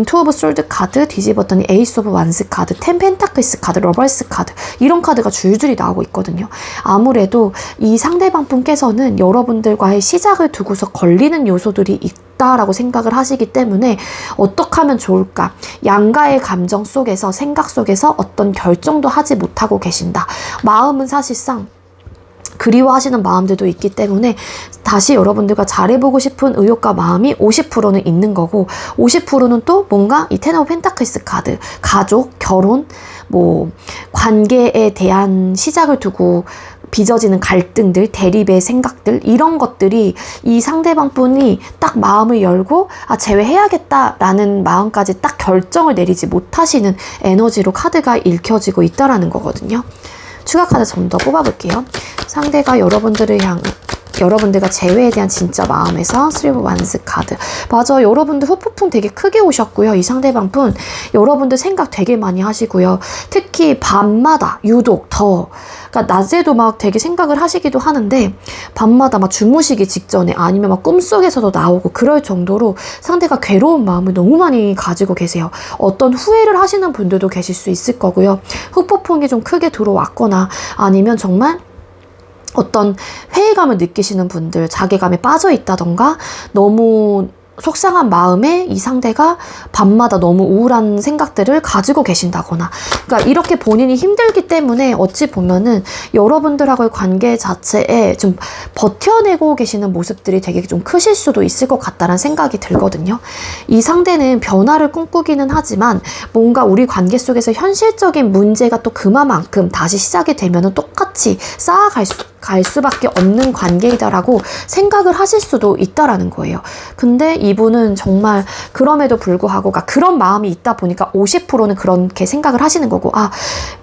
투 오브 솔드 카드 뒤집었더니 에이스 오브 완스 카드, 텐 펜타클스 카드, 러벌스 카드 이런 카드가 줄줄이 나오고 있거든요. 아무래도 이 상대방 분께서는 여러분들과의 시작을 두고서 걸리는 요소들이 있다라고 생각을 하시기 때문에 어떻게 하면 좋을까? 양가의 감정 속에서 생각 속에서 어떤 결정도 하지 못하고 계신다. 마음은 사실상 그리워하시는 마음들도 있기 때문에 다시 여러분들과 잘해보고 싶은 의욕과 마음이 50%는 있는 거고 50%는 또 뭔가 이 텐 오브 펜타클스 카드, 가족, 결혼, 뭐 관계에 대한 시작을 두고 빚어지는 갈등들, 대립의 생각들 이런 것들이 이 상대방 분이 딱 마음을 열고 재회해야겠다라는 마음까지 딱 결정을 내리지 못하시는 에너지로 카드가 읽혀지고 있다라는 거거든요. 추가 카드 좀 더 뽑아볼게요. 상대가 여러분들을 여러분들과 재회에 대한 진짜 마음에서 3 of Wands 카드. 맞아, 여러분들 후폭풍 되게 크게 오셨고요. 이 상대방 분 여러분들 생각 되게 많이 하시고요. 특히 밤마다 유독 더, 그러니까 낮에도 막 되게 생각을 하시기도 하는데 밤마다 막 주무시기 직전에 아니면 막 꿈속에서도 나오고 그럴 정도로 상대가 괴로운 마음을 너무 많이 가지고 계세요. 어떤 후회를 하시는 분들도 계실 수 있을 거고요. 후폭풍이 좀 크게 들어왔거나 아니면 정말 어떤 회의감을 느끼시는 분들, 자괴감에 빠져 있다던가 너무 속상한 마음에 이 상대가 밤마다 너무 우울한 생각들을 가지고 계신다거나, 그러니까 이렇게 본인이 힘들기 때문에 어찌 보면은 여러분들하고의 관계 자체에 좀 버텨내고 계시는 모습들이 되게 좀 크실 수도 있을 것 같다는 생각이 들거든요. 이 상대는 변화를 꿈꾸기는 하지만 뭔가 우리 관계 속에서 현실적인 문제가 또 그만큼 다시 시작이 되면은 똑같이 쌓아갈 수밖에 없는 관계이다라고 생각을 하실 수도 있다라는 거예요. 근데 이분은 정말 그럼에도 불구하고, 그러니까 그런 마음이 있다 보니까 50%는 그렇게 생각을 하시는 거고, 아,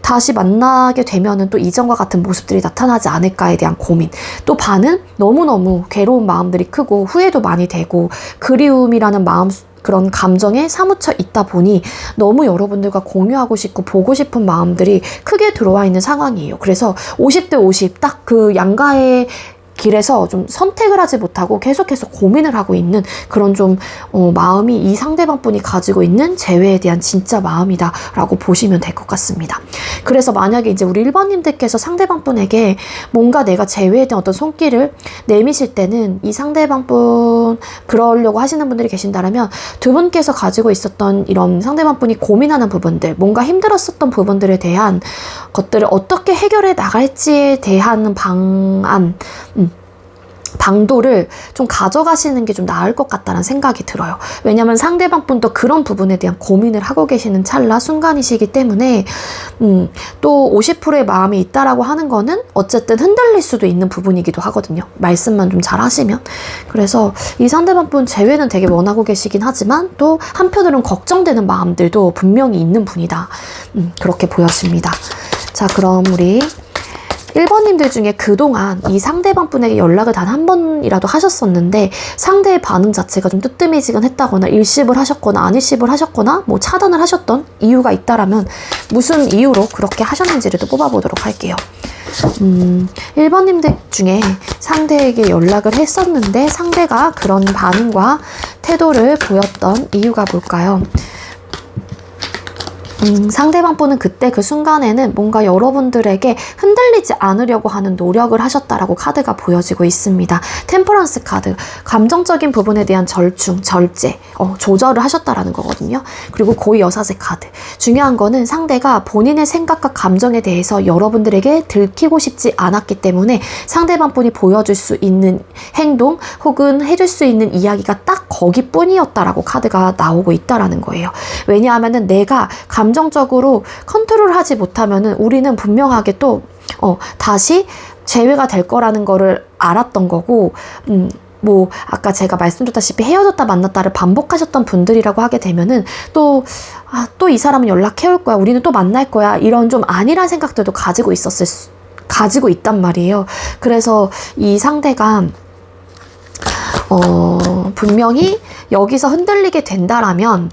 다시 만나게 되면은 또 이전과 같은 모습들이 나타나지 않을까에 대한 고민, 또 반은 너무너무 괴로운 마음들이 크고 후회도 많이 되고 그리움이라는 마음, 그런 감정에 사무쳐 있다 보니 너무 여러분들과 공유하고 싶고 보고 싶은 마음들이 크게 들어와 있는 상황이에요. 그래서 50대 50 딱 그 양가의 길에서 좀 선택을 하지 못하고 계속해서 고민을 하고 있는 그런 좀 마음이 이 상대방 분이 가지고 있는 재회에 대한 진짜 마음이다 라고 보시면 될 것 같습니다. 그래서 만약에 이제 우리 1번님들께서 상대방 분에게 뭔가 내가 재회에 대한 어떤 손길을 내미실 때는 이 상대방 분 그러려고 하시는 분들이 계신다면 두 분께서 가지고 있었던 이런 상대방 분이 고민하는 부분들, 뭔가 힘들었었던 부분들에 대한 것들을 어떻게 해결해 나갈지에 대한 방도를 좀 가져가시는 게 좀 나을 것 같다는 생각이 들어요. 왜냐하면 상대방 분도 그런 부분에 대한 고민을 하고 계시는 찰나 순간이시기 때문에 또 50%의 마음이 있다라고 하는 거는 어쨌든 흔들릴 수도 있는 부분이기도 하거든요. 말씀만 좀 잘 하시면. 그래서 이 상대방 분 재회는 되게 원하고 계시긴 하지만 또 한편으로는 걱정되는 마음들도 분명히 있는 분이다. 그렇게 보여집니다. 자, 그럼 우리 1번님들 중에 그동안 이 상대방 분에게 연락을 단 한 번이라도 하셨었는데 상대의 반응 자체가 좀 뜨뜨미지근했다거나 일십을 하셨거나 안일십을 하셨거나 뭐 차단을 하셨던 이유가 있다라면 무슨 이유로 그렇게 하셨는지를 또 뽑아보도록 할게요. 1번님들 중에 상대에게 연락을 했었는데 상대가 그런 반응과 태도를 보였던 이유가 뭘까요? 상대방 분은 그때 그 순간에는 뭔가 여러분들에게 흔들리지 않으려고 하는 노력을 하셨다라고 카드가 보여지고 있습니다. 템퍼런스 카드, 감정적인 부분에 대한 절충, 절제, 조절을 하셨다라는 거거든요. 그리고 고위 여사제 카드, 중요한 거는 상대가 본인의 생각과 감정에 대해서 여러분들에게 들키고 싶지 않았기 때문에 상대방 분이 보여줄 수 있는 행동 혹은 해줄 수 있는 이야기가 딱 거기뿐이었다라고 카드가 나오고 있다라는 거예요. 왜냐하면은 내가 감정적으로 컨트롤하지 못하면은 우리는 분명하게 또 다시 재회가 될 거라는 거를 알았던 거고, 뭐 아까 제가 말씀드렸다시피 헤어졌다 만났다를 반복하셨던 분들이라고 하게 되면은 또 이 사람은 연락해 올 거야, 우리는 또 만날 거야, 이런 좀 안일한 생각들도 가지고 있단 말이에요. 그래서 이 상대가 분명히 여기서 흔들리게 된다라면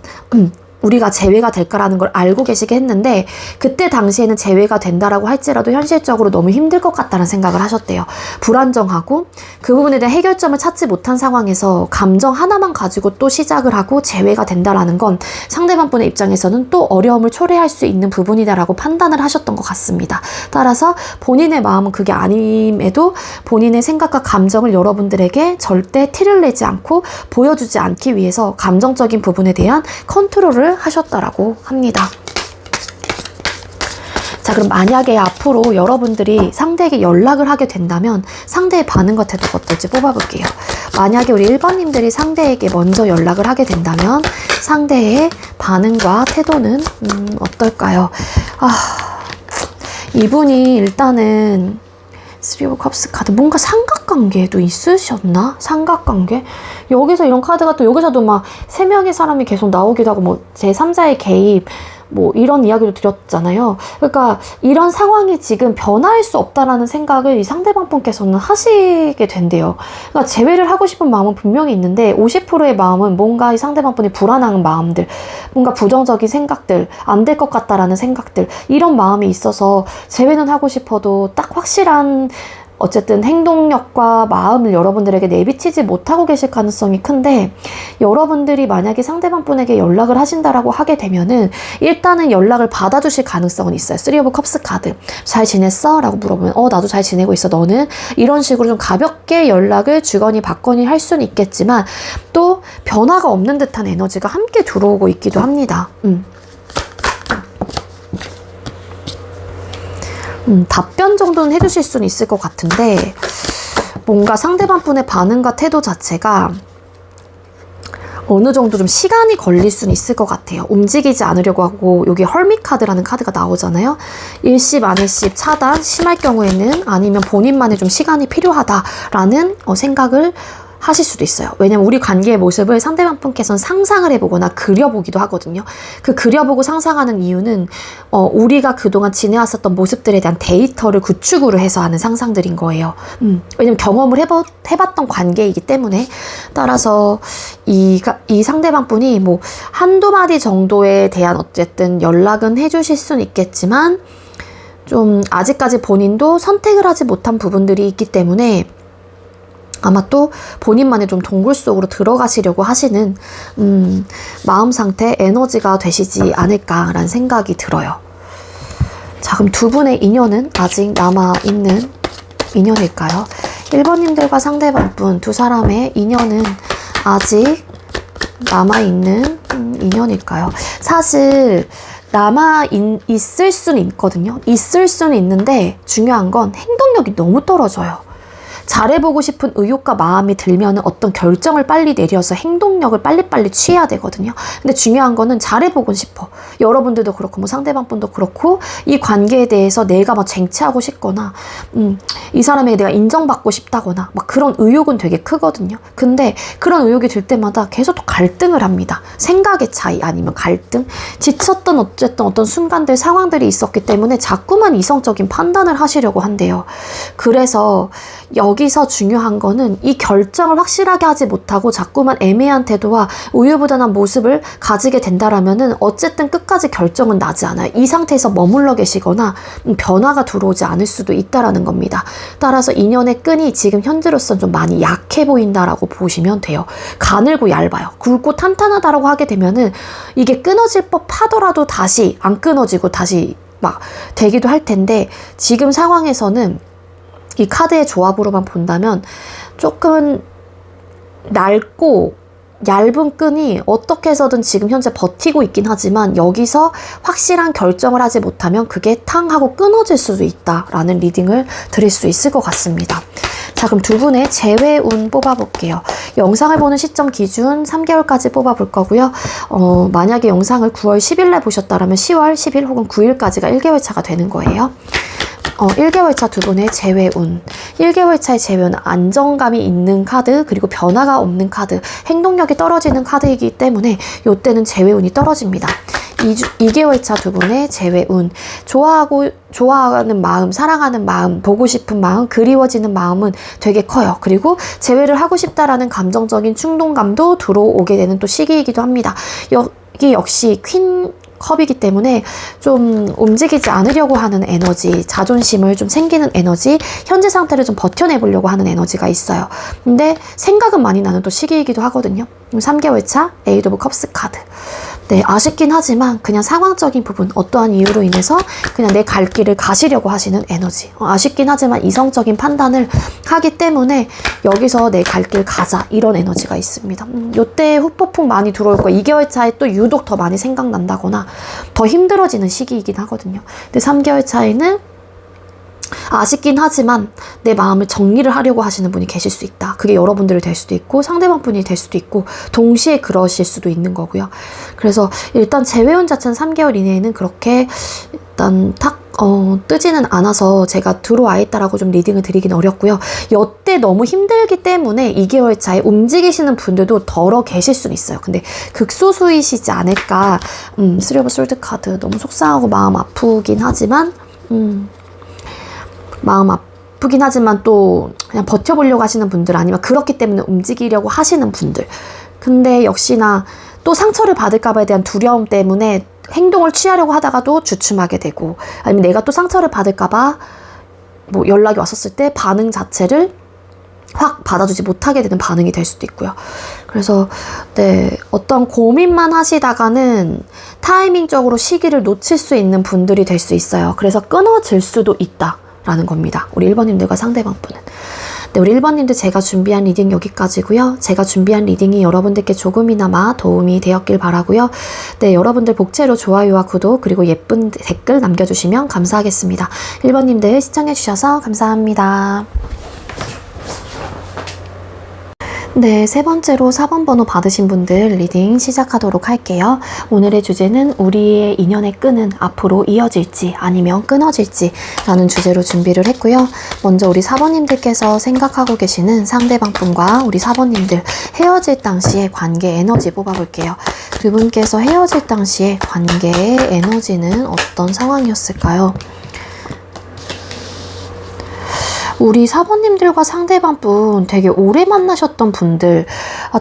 우리가 재회가 될까라는 걸 알고 계시게 했는데 그때 당시에는 재회가 된다라고 할지라도 현실적으로 너무 힘들 것 같다는 생각을 하셨대요. 불안정하고 그 부분에 대한 해결점을 찾지 못한 상황에서 감정 하나만 가지고 또 시작을 하고 재회가 된다라는 건 상대방 분의 입장에서는 또 어려움을 초래할 수 있는 부분이다라고 판단을 하셨던 것 같습니다. 따라서 본인의 마음은 그게 아님에도 본인의 생각과 감정을 여러분들에게 절대 티를 내지 않고 보여주지 않기 위해서 감정적인 부분에 대한 컨트롤을 하셨다라고 합니다. 자, 그럼 만약에 앞으로 여러분들이 상대에게 연락을 하게 된다면 상대의 반응과 태도가 어떨지 뽑아볼게요. 만약에 우리 1번님들이 상대에게 먼저 연락을 하게 된다면 상대의 반응과 태도는 어떨까요? 이분이 일단은 3 of Cups 카드, 뭔가 삼각관계도 있으셨나? 삼각관계? 여기서 이런 카드가 또 여기서도 막 3명의 사람이 계속 나오기도 하고 뭐 제3자의 개입, 뭐 이런 이야기도 드렸잖아요. 그러니까 이런 상황이 지금 변할 수 없다라는 생각을 이 상대방 분께서는 하시게 된대요. 그러니까 재회를 하고 싶은 마음은 분명히 있는데 50%의 마음은 뭔가 이 상대방 분이 불안한 마음들, 뭔가 부정적인 생각들, 안 될 것 같다라는 생각들, 이런 마음이 있어서 재회는 하고 싶어도 딱 확실한 어쨌든 행동력과 마음을 여러분들에게 내비치지 못하고 계실 가능성이 큰데, 여러분들이 만약에 상대방 분에게 연락을 하신다라고 하게 되면은 일단은 연락을 받아주실 가능성은 있어요. 3 오브 컵스 카드. 잘 지냈어? 라고 물어보면 나도 잘 지내고 있어. 너는? 이런 식으로 좀 가볍게 연락을 주거니 받거니 할 수는 있겠지만 또 변화가 없는 듯한 에너지가 함께 들어오고 있기도 합니다. 답변 정도는 해주실 수는 있을 것 같은데 뭔가 상대방 분의 반응과 태도 자체가 어느 정도 좀 시간이 걸릴 수는 있을 것 같아요. 움직이지 않으려고 하고, 여기 헐밋 카드라는 카드가 나오잖아요. 일십, 안일십, 차단, 심할 경우에는 아니면 본인만의 좀 시간이 필요하다라는 생각을 하실 수도 있어요. 왜냐면 우리 관계의 모습을 상대방 분께서는 상상을 해보거나 그려보기도 하거든요. 그 그려보고 상상하는 이유는 우리가 그동안 지내왔었던 모습들에 대한 데이터를 구축으로 해서 하는 상상들인 거예요. 왜냐면 경험을 해봤던 관계이기 때문에. 따라서 이 상대방 분이 뭐 한두 마디 정도에 대한 어쨌든 연락은 해주실 수는 있겠지만 좀 아직까지 본인도 선택을 하지 못한 부분들이 있기 때문에 아마 또 본인만의 좀 동굴 속으로 들어가시려고 하시는 마음 상태, 에너지가 되시지 않을까라는 생각이 들어요. 자, 그럼 두 분의 인연은 아직 남아있는 인연일까요? 1번님들과 상대방 분 두 사람의 인연은 아직 남아있는 인연일까요? 사실 있을 수는 있거든요. 있을 수는 있는데 중요한 건 행동력이 너무 떨어져요. 잘해보고 싶은 의욕과 마음이 들면 어떤 결정을 빨리 내려서 행동력을 빨리빨리 취해야 되거든요. 근데 중요한 거는 잘해보고 싶어. 여러분들도 그렇고 뭐 상대방 분도 그렇고 이 관계에 대해서 내가 막 쟁취하고 싶거나 이 사람에게 내가 인정받고 싶다거나 막 그런 의욕은 되게 크거든요. 근데 그런 의욕이 들 때마다 계속 또 갈등을 합니다. 생각의 차이 아니면 갈등, 지쳤던 어쨌든 어떤 순간들, 상황들이 있었기 때문에 자꾸만 이성적인 판단을 하시려고 한대요. 그래서 여기서 중요한 거는 이 결정을 확실하게 하지 못하고 자꾸만 애매한 태도와 우유부단한 모습을 가지게 된다라면은 어쨌든 끝까지 결정은 나지 않아요. 이 상태에서 머물러 계시거나 변화가 들어오지 않을 수도 있다라는 겁니다. 따라서 인연의 끈이 지금 현재로서는 좀 많이 약해 보인다라고 보시면 돼요. 가늘고 얇아요. 굵고 탄탄하다라고 하게 되면은 이게 끊어질 법하더라도 다시 안 끊어지고 다시 막 되기도 할 텐데, 지금 상황에서는 이 카드의 조합으로만 본다면 조금 낡고 얇은 끈이 어떻게 해서든 지금 현재 버티고 있긴 하지만 여기서 확실한 결정을 하지 못하면 그게 탕 하고 끊어질 수도 있다라는 리딩을 드릴 수 있을 것 같습니다. 자, 그럼 두 분의 재회운 뽑아볼게요. 영상을 보는 시점 기준 3개월까지 뽑아볼 거고요. 만약에 영상을 9월 10일에 보셨다면 10월 10일 혹은 9일까지가 1개월 차가 되는 거예요. 1개월 차 두 분의 재회운. 1개월 차의 재회운은 안정감이 있는 카드, 그리고 변화가 없는 카드, 행동력이 떨어지는 카드이기 때문에 이때는 재회운이 떨어집니다. 2개월 차 두 분의 재회운. 좋아하는 마음, 사랑하는 마음, 보고 싶은 마음, 그리워지는 마음은 되게 커요. 그리고 재회를 하고 싶다라는 감정적인 충동감도 들어오게 되는 또 시기이기도 합니다. 여기 역시 퀸 컵이기 때문에 좀 움직이지 않으려고 하는 에너지, 자존심을 좀 챙기는 에너지, 현재 상태를 좀 버텨내보려고 하는 에너지가 있어요. 근데 생각은 많이 나는 또 시기이기도 하거든요. 3개월 차 에이드 오브 컵스 카드. 네, 아쉽긴 하지만 그냥 상황적인 부분, 어떠한 이유로 인해서 그냥 내 갈 길을 가시려고 하시는 에너지. 아쉽긴 하지만 이성적인 판단을 하기 때문에 여기서 내 갈 길 가자, 이런 에너지가 있습니다. 요때 후폭풍 많이 들어올 거예요. 2개월 차에 또 유독 더 많이 생각난다거나 더 힘들어지는 시기이긴 하거든요. 근데 3개월 차에는 아쉽긴 하지만 내 마음을 정리를 하려고 하시는 분이 계실 수 있다. 그게 여러분들이 될 수도 있고 상대방 분이 될 수도 있고 동시에 그러실 수도 있는 거고요. 그래서 일단 재회운 자체는 3개월 이내에는 그렇게 일단 탁 뜨지는 않아서 제가 들어와 있다라고 좀 리딩을 드리긴 어렵고요. 여태 너무 힘들기 때문에 2개월 차에 움직이시는 분들도 덜어 계실 수는 있어요. 근데 극소수이시지 않을까. 3 오브 솔드 카드 너무 속상하고 마음 아프긴 하지만 또 그냥 버텨보려고 하시는 분들, 아니면 그렇기 때문에 움직이려고 하시는 분들. 근데 역시나 또 상처를 받을까봐에 대한 두려움 때문에 행동을 취하려고 하다가도 주춤하게 되고, 아니면 내가 또 상처를 받을까봐 뭐 연락이 왔었을 때 반응 자체를 확 받아주지 못하게 되는 반응이 될 수도 있고요. 그래서 어떤 고민만 하시다가는 타이밍적으로 시기를 놓칠 수 있는 분들이 될 수 있어요. 그래서 끊어질 수도 있다라는 겁니다. 우리 1번님들과 상대방 분은. 우리 1번님들, 제가 준비한 리딩 여기까지고요. 제가 준비한 리딩이 여러분들께 조금이나마 도움이 되었길 바라고요. 여러분들 복채로 좋아요와 구독, 그리고 예쁜 댓글 남겨주시면 감사하겠습니다. 1번님들 시청해주셔서 감사합니다. 세 번째로 4번 번호 받으신 분들 리딩 시작하도록 할게요. 오늘의 주제는 우리의 인연의 끈은 앞으로 이어질지 아니면 끊어질지 라는 주제로 준비를 했고요. 먼저 우리 4번님들께서 생각하고 계시는 상대방 분과 우리 4번님들 헤어질 당시의 관계 에너지 뽑아볼게요. 두 분께서 헤어질 당시의 관계의 에너지는 어떤 상황이었을까요? 우리 4번님들과 상대방 분 되게 오래 만나셨던 분들,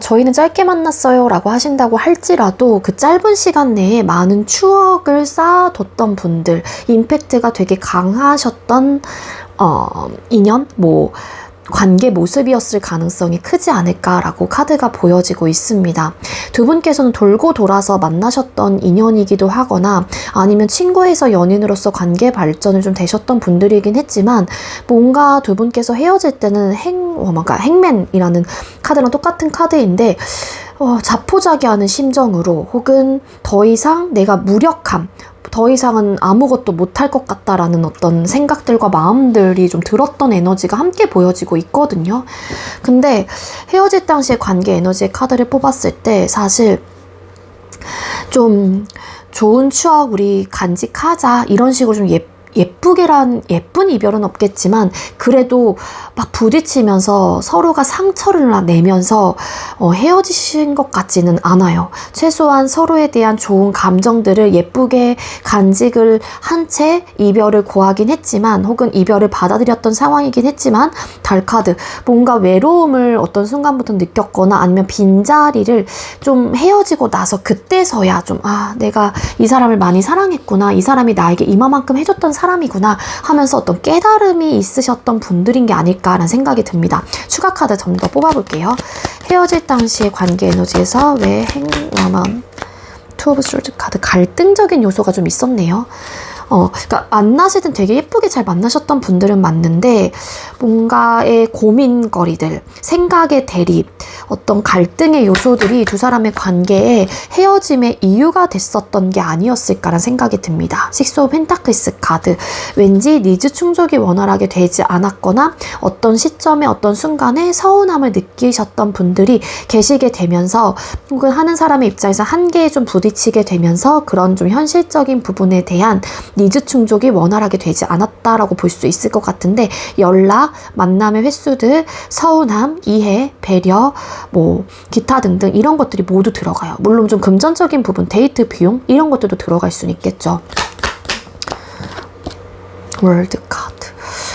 저희는 짧게 만났어요 라고 하신다고 할지라도 그 짧은 시간 내에 많은 추억을 쌓아뒀던 분들, 임팩트가 되게 강하셨던 인연, 관계 모습이었을 가능성이 크지 않을까라고 카드가 보여지고 있습니다. 두 분께서는 돌고 돌아서 만나셨던 인연이기도 하거나 아니면 친구에서 연인으로서 관계 발전을 좀 되셨던 분들이긴 했지만, 뭔가 두 분께서 헤어질 때는 행맨이라는 카드랑 똑같은 카드인데 자포자기하는 심정으로, 혹은 더 이상 내가 무력함, 더 이상은 아무것도 못할 것 같다라는 어떤 생각들과 마음들이 좀 들었던 에너지가 함께 보여지고 있거든요. 근데 헤어질 당시의 관계 에너지의 카드를 뽑았을 때 사실 좀 좋은 추억 우리 간직하자, 이런 식으로 좀 예쁜 이별은 없겠지만 그래도 막 부딪히면서 서로가 상처를 내면서 헤어지신 것 같지는 않아요. 최소한 서로에 대한 좋은 감정들을 예쁘게 간직을 한 채 이별을 고하긴 했지만, 혹은 이별을 받아들였던 상황이긴 했지만, 달카드 뭔가 외로움을 어떤 순간부터 느꼈거나 아니면 빈자리를 좀 헤어지고 나서 그때서야 좀 내가 이 사람을 많이 사랑했구나, 이 사람이 나에게 이만큼 해줬던 사람이구나 하면서 어떤 깨달음이 있으셨던 분들인 게 아닐까라는 생각이 듭니다. 추가 카드 좀 더 뽑아볼게요. 헤어질 당시의 관계 에너지에서 왜 투 오브 솔드 카드, 갈등적인 요소가 좀 있었네요. 그러니까 만나시든 되게 예쁘게 잘 만나셨던 분들은 맞는데, 뭔가의 고민거리들, 생각의 대립, 어떤 갈등의 요소들이 두 사람의 관계에 헤어짐의 이유가 됐었던 게 아니었을까라는 생각이 듭니다. 식스 오브 펜타클스 카드, 왠지 니즈 충족이 원활하게 되지 않았거나 어떤 시점에 어떤 순간에 서운함을 느끼셨던 분들이 계시게 되면서, 혹은 하는 사람의 입장에서 한계에 좀 부딪히게 되면서 그런 좀 현실적인 부분에 대한 니즈 충족이 원활하게 되지 않았다라고 볼 수 있을 것 같은데, 연락, 만남의 횟수들, 서운함, 이해, 배려, 기타 등등 이런 것들이 모두 들어가요. 물론 좀 금전적인 부분, 데이트 비용 이런 것들도 들어갈 수는 있겠죠. 월드 카드.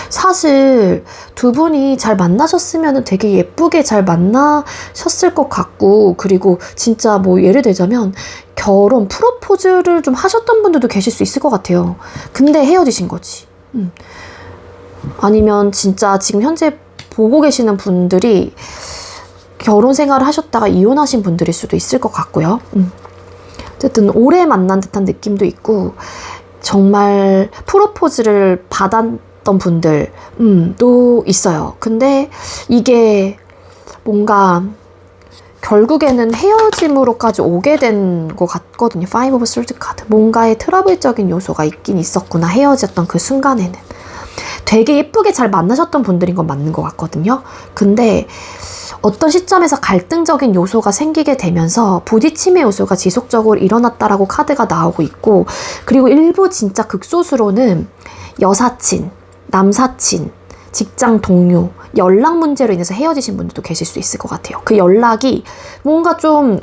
사실 두 분이 잘 만나셨으면 되게 예쁘게 잘 만나셨을 것 같고, 그리고 진짜 예를 들자면 결혼 프로포즈를 좀 하셨던 분들도 계실 수 있을 것 같아요. 근데 헤어지신 거지. 아니면 진짜 지금 현재 보고 계시는 분들이 결혼 생활을 하셨다가 이혼하신 분들일 수도 있을 것 같고요. 어쨌든 오래 만난 듯한 느낌도 있고, 정말 프로포즈를 받았던 분들도 있어요. 근데 이게 뭔가 결국에는 헤어짐으로까지 오게 된 것 같거든요. 5 오브 솔드 카드. 뭔가의 트러블적인 요소가 있긴 있었구나, 헤어졌던 그 순간에는. 되게 예쁘게 잘 만나셨던 분들인 건 맞는 것 같거든요. 근데 어떤 시점에서 갈등적인 요소가 생기게 되면서 부딪힘의 요소가 지속적으로 일어났다라고 카드가 나오고 있고, 그리고 일부 진짜 극소수로는 여사친, 남사친, 직장 동료, 연락 문제로 인해서 헤어지신 분들도 계실 수 있을 것 같아요. 그 연락이 뭔가 좀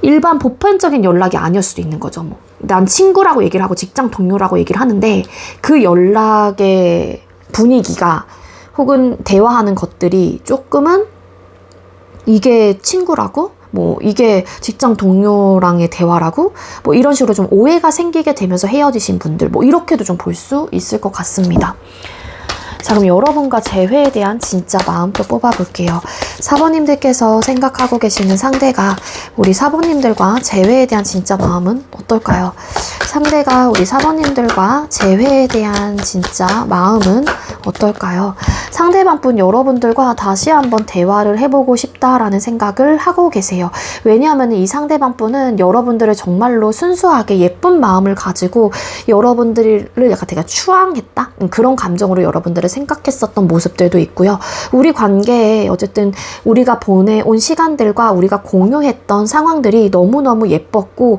일반 보편적인 연락이 아니었을 수도 있는 거죠. 뭐 난 친구라고 얘기를 하고 직장 동료라고 얘기를 하는데 그 연락의 분위기가 혹은 대화하는 것들이 조금은 이게 친구라고? 뭐 이게 직장 동료랑의 대화라고? 뭐 이런 식으로 좀 오해가 생기게 되면서 헤어지신 분들, 뭐 이렇게도 좀 볼 수 있을 것 같습니다. 자, 그럼 여러분과 재회에 대한 진짜 마음도 뽑아볼게요. 사번님들께서 생각하고 계시는 상대가 우리 사번님들과 재회에 대한 진짜 마음은 어떨까요? 상대가 우리 사번님들과 재회에 대한 진짜 마음은 어떨까요? 상대방분 여러분들과 다시 한번 대화를 해보고 싶다라는 생각을 하고 계세요. 왜냐하면 이 상대방분은 여러분들을 정말로 순수하게 예쁜 마음을 가지고 여러분들을 약간 되게 추앙했다? 그런 감정으로 여러분들을 생각했었던 모습들도 있고요. 우리 관계에 어쨌든 우리가 보내온 시간들과 우리가 공유했던 상황들이 너무너무 예뻤고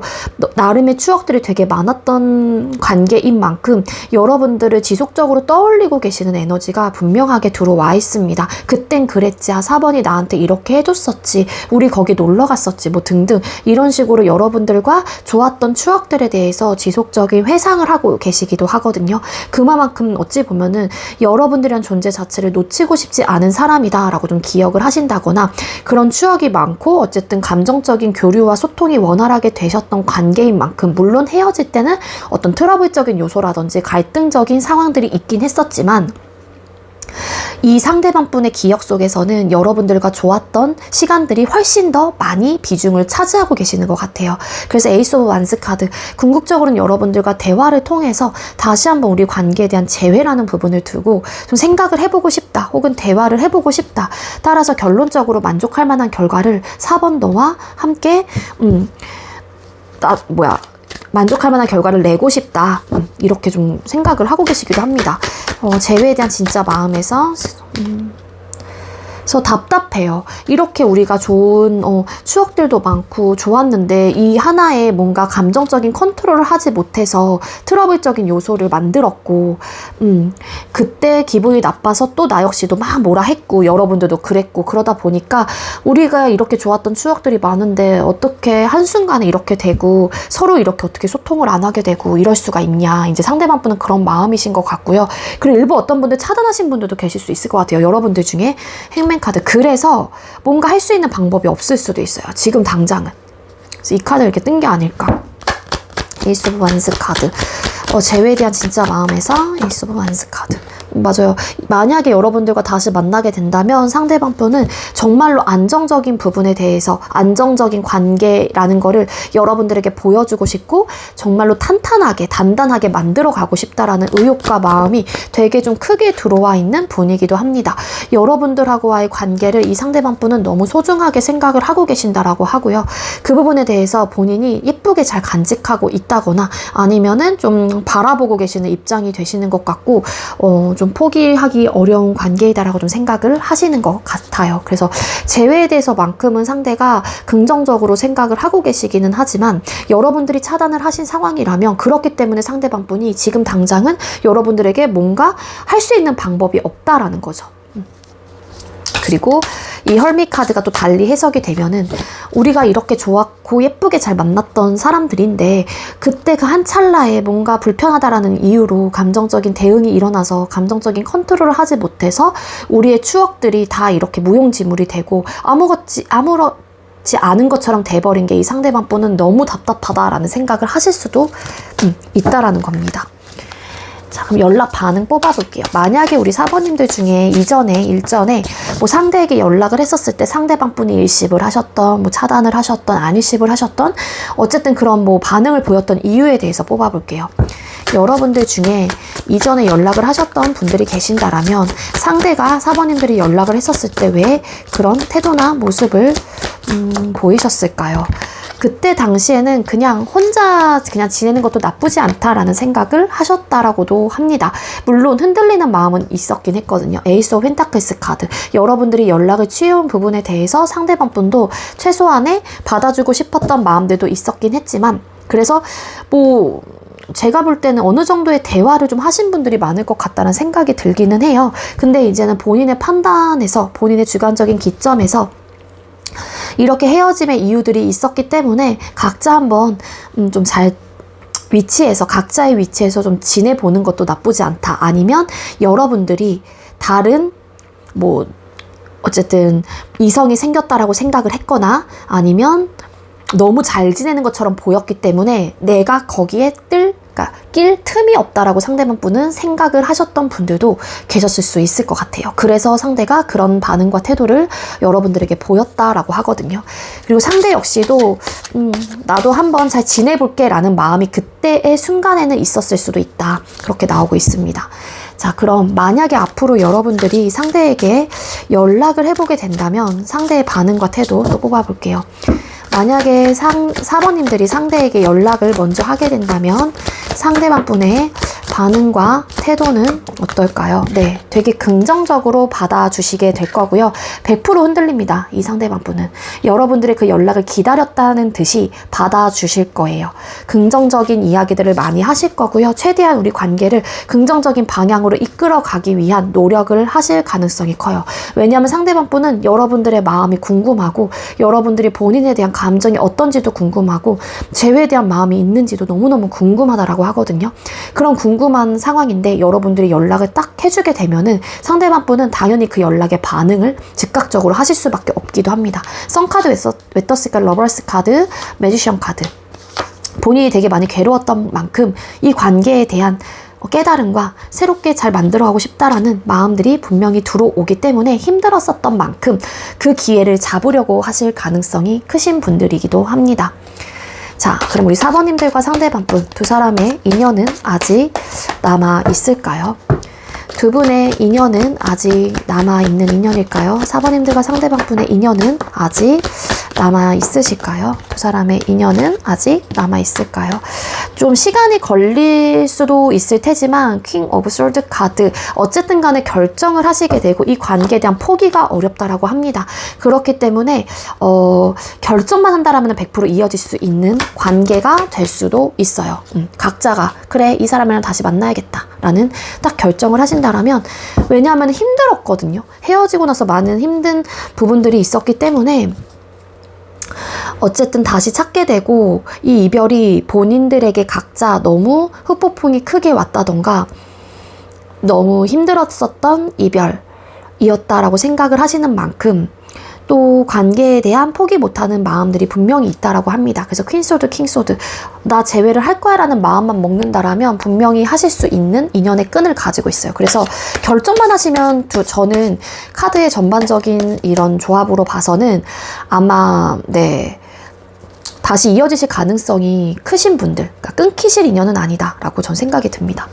나름의 추억들이 되게 많았던 관계인 만큼 여러분들을 지속적으로 떠올리고 계시는 에너지가 분명하게 들어와 있습니다. 그땐 그랬지, 4번이 나한테 이렇게 해줬었지, 우리 거기 놀러 갔었지, 뭐 등등 이런 식으로 여러분들과 좋았던 추억들에 대해서 지속적인 회상을 하고 계시기도 하거든요. 그만큼 어찌 보면은 여러분들이란 존재 자체를 놓치고 싶지 않은 사람이다 라고 좀 기억을 하신다거나 그런 추억이 많고 어쨌든 감정적인 교류와 소통이 원활하게 되셨던 관계인 만큼, 물론 헤어질 때는 어떤 트러블적인 요소라든지 갈등적인 상황들이 있긴 했었지만 이 상대방분의 기억 속에서는 여러분들과 좋았던 시간들이 훨씬 더 많이 비중을 차지하고 계시는 것 같아요. 그래서 에이스 오브 완스 카드, 궁극적으로는 여러분들과 대화를 통해서 다시 한번 우리 관계에 대한 재회라는 부분을 두고 좀 생각을 해보고 싶다, 혹은 대화를 해보고 싶다. 따라서 결론적으로 만족할 만한 결과를 4번 너와 함께 만족할 만한 결과를 내고 싶다, 이렇게 좀 생각을 하고 계시기도 합니다. 재회에 대한 진짜 마음에서 그래서 답답해요. 이렇게 우리가 좋은 추억들도 많고 좋았는데 이 하나에 뭔가 감정적인 컨트롤을 하지 못해서 트러블적인 요소를 만들었고, 그때 기분이 나빠서 또 나 역시도 막 뭐라 했고 여러분들도 그랬고, 그러다 보니까 우리가 이렇게 좋았던 추억들이 많은데 어떻게 한순간에 이렇게 되고 서로 이렇게 어떻게 소통을 안 하게 되고 이럴 수가 있냐, 이제 상대방분은 그런 마음이신 것 같고요. 그리고 일부 어떤 분들 차단하신 분들도 계실 수 있을 것 같아요. 여러분들 중에 행맨 카드. 그래서 뭔가 할 수 있는 방법이 없을 수도 있어요. 지금 당장은. 그래서 이 카드를 이렇게 뜬 게 아닐까. 에이스 오브 완스 카드. 재회에 대한 진짜 마음에서 에이스 오브 완스 카드. 맞아요. 만약에 여러분들과 다시 만나게 된다면 상대방분은 정말로 안정적인 부분에 대해서, 안정적인 관계라는 거를 여러분들에게 보여주고 싶고 정말로 탄탄하게 단단하게 만들어 가고 싶다라는 의욕과 마음이 되게 좀 크게 들어와 있는 분이기도 합니다. 여러분들하고와의 관계를 이 상대방분은 너무 소중하게 생각을 하고 계신다라고 하고요. 그 부분에 대해서 본인이 예쁘게 잘 간직하고 있다거나 아니면은 좀 바라보고 계시는 입장이 되시는 것 같고 좀 포기하기 어려운 관계이다라고 좀 생각을 하시는 것 같아요. 그래서 재회에 대해서만큼은 상대가 긍정적으로 생각을 하고 계시기는 하지만 여러분들이 차단을 하신 상황이라면, 그렇기 때문에 상대방분이 지금 당장은 여러분들에게 뭔가 할 수 있는 방법이 없다라는 거죠. 그리고 이 헐밋 카드가 또 달리 해석이 되면은 우리가 이렇게 좋았고 예쁘게 잘 만났던 사람들인데 그때 그 한 찰나에 뭔가 불편하다라는 이유로 감정적인 대응이 일어나서 감정적인 컨트롤을 하지 못해서 우리의 추억들이 다 이렇게 무용지물이 되고 아무렇지 않은 것처럼 돼버린 게 이 상대방 분은 너무 답답하다라는 생각을 하실 수도 있다라는 겁니다. 자, 그럼 연락 반응 뽑아볼게요. 만약에 우리 사번님들 중에 일전에 뭐 상대에게 연락을 했었을 때 상대방 분이 일십을 하셨던, 뭐 차단을 하셨던, 안 일십을 하셨던, 어쨌든 그런 뭐 반응을 보였던 이유에 대해서 뽑아볼게요. 여러분들 중에 이전에 연락을 하셨던 분들이 계신다라면 상대가 사번님들이 연락을 했었을 때 왜 그런 태도나 모습을 보이셨을까요? 그때 당시에는 그냥 혼자 그냥 지내는 것도 나쁘지 않다라는 생각을 하셨다라고도 합니다. 물론 흔들리는 마음은 있었긴 했거든요. 에이스 오브 펜타클스 카드. 여러분들이 연락을 취해온 부분에 대해서 상대방 분도 최소한의 받아주고 싶었던 마음들도 있었긴 했지만, 그래서 뭐 제가 볼 때는 어느 정도의 대화를 좀 하신 분들이 많을 것 같다는 생각이 들기는 해요. 근데 이제는 본인의 판단에서, 본인의 주관적인 기점에서 이렇게 헤어짐의 이유들이 있었기 때문에 각자 한번 좀 잘 각자의 위치에서 좀 지내보는 것도 나쁘지 않다. 아니면 여러분들이 다른 뭐 어쨌든 이성이 생겼다라고 생각을 했거나, 아니면 너무 잘 지내는 것처럼 보였기 때문에 내가 거기에 낄 틈이 없다라고 상대방 분은 생각을 하셨던 분들도 계셨을 수 있을 것 같아요. 그래서 상대가 그런 반응과 태도를 여러분들에게 보였다라고 하거든요. 그리고 상대 역시도 나도 한번 잘 지내볼게 라는 마음이 그때의 순간에는 있었을 수도 있다. 그렇게 나오고 있습니다. 자, 그럼 만약에 앞으로 여러분들이 상대에게 연락을 해보게 된다면 상대의 반응과 태도 또 뽑아볼게요. 만약에 4번님들이 상대에게 연락을 먼저 하게 된다면 상대방 분의 반응과 태도는 어떨까요? 네, 되게 긍정적으로 받아주시게 될 거고요. 100% 흔들립니다. 이 상대방 분은. 여러분들의 그 연락을 기다렸다는 듯이 받아주실 거예요. 긍정적인 이야기들을 많이 하실 거고요. 최대한 우리 관계를 긍정적인 방향으로 이끌어가기 위한 노력을 하실 가능성이 커요. 왜냐하면 상대방 분은 여러분들의 마음이 궁금하고, 여러분들이 본인에 대한 감정이 어떤지도 궁금하고, 재회에 대한 마음이 있는지도 너무너무 궁금하다라고 하거든요. 그런 궁금한 상황인데 여러분들이 연락을 딱 해주게 되면은 상대방 분은 당연히 그 연락에 반응을 즉각적으로 하실 수밖에 없기도 합니다. 썬카드 왜 떴을까? 러버스 카드, 매지션 카드. 본인이 되게 많이 괴로웠던 만큼 이 관계에 대한 깨달음과 새롭게 잘 만들어가고 싶다라는 마음들이 분명히 들어오기 때문에 힘들었었던 만큼 그 기회를 잡으려고 하실 가능성이 크신 분들이기도 합니다. 자, 그럼 우리 4번님들과 상대방분 두 사람의 인연은 아직 남아있을까요? 두 분의 인연은 아직 남아있는 인연일까요? 4번님들과 상대방분의 인연은 아직 남아있으실까요? 두 사람의 인연은 아직 남아있을까요? 좀 시간이 걸릴 수도 있을 테지만 퀸 오브 솔드 카드, 어쨌든 간에 결정을 하시게 되고 이 관계에 대한 포기가 어렵다라고 합니다. 그렇기 때문에 결정만 한다라면 100% 이어질 수 있는 관계가 될 수도 있어요. 각자가 그래, 이 사람이랑 다시 만나야겠다 라는 딱 결정을 하신다라면, 왜냐하면 힘들었거든요. 헤어지고 나서 많은 힘든 부분들이 있었기 때문에 어쨌든 다시 찾게 되고, 이 이별이 본인들에게 각자 너무 후폭풍이 크게 왔다던가 너무 힘들었었던 이별이었다라고 생각을 하시는 만큼 또 관계에 대한 포기 못하는 마음들이 분명히 있다라고 합니다. 그래서 퀸소드, 킹소드, 나 재회를 할 거야 라는 마음만 먹는다라면 분명히 하실 수 있는 인연의 끈을 가지고 있어요. 그래서 결정만 하시면 저는 카드의 전반적인 이런 조합으로 봐서는 아마 다시 이어지실 가능성이 크신 분들, 그러니까 끊기실 인연은 아니다 라고 전 생각이 듭니다.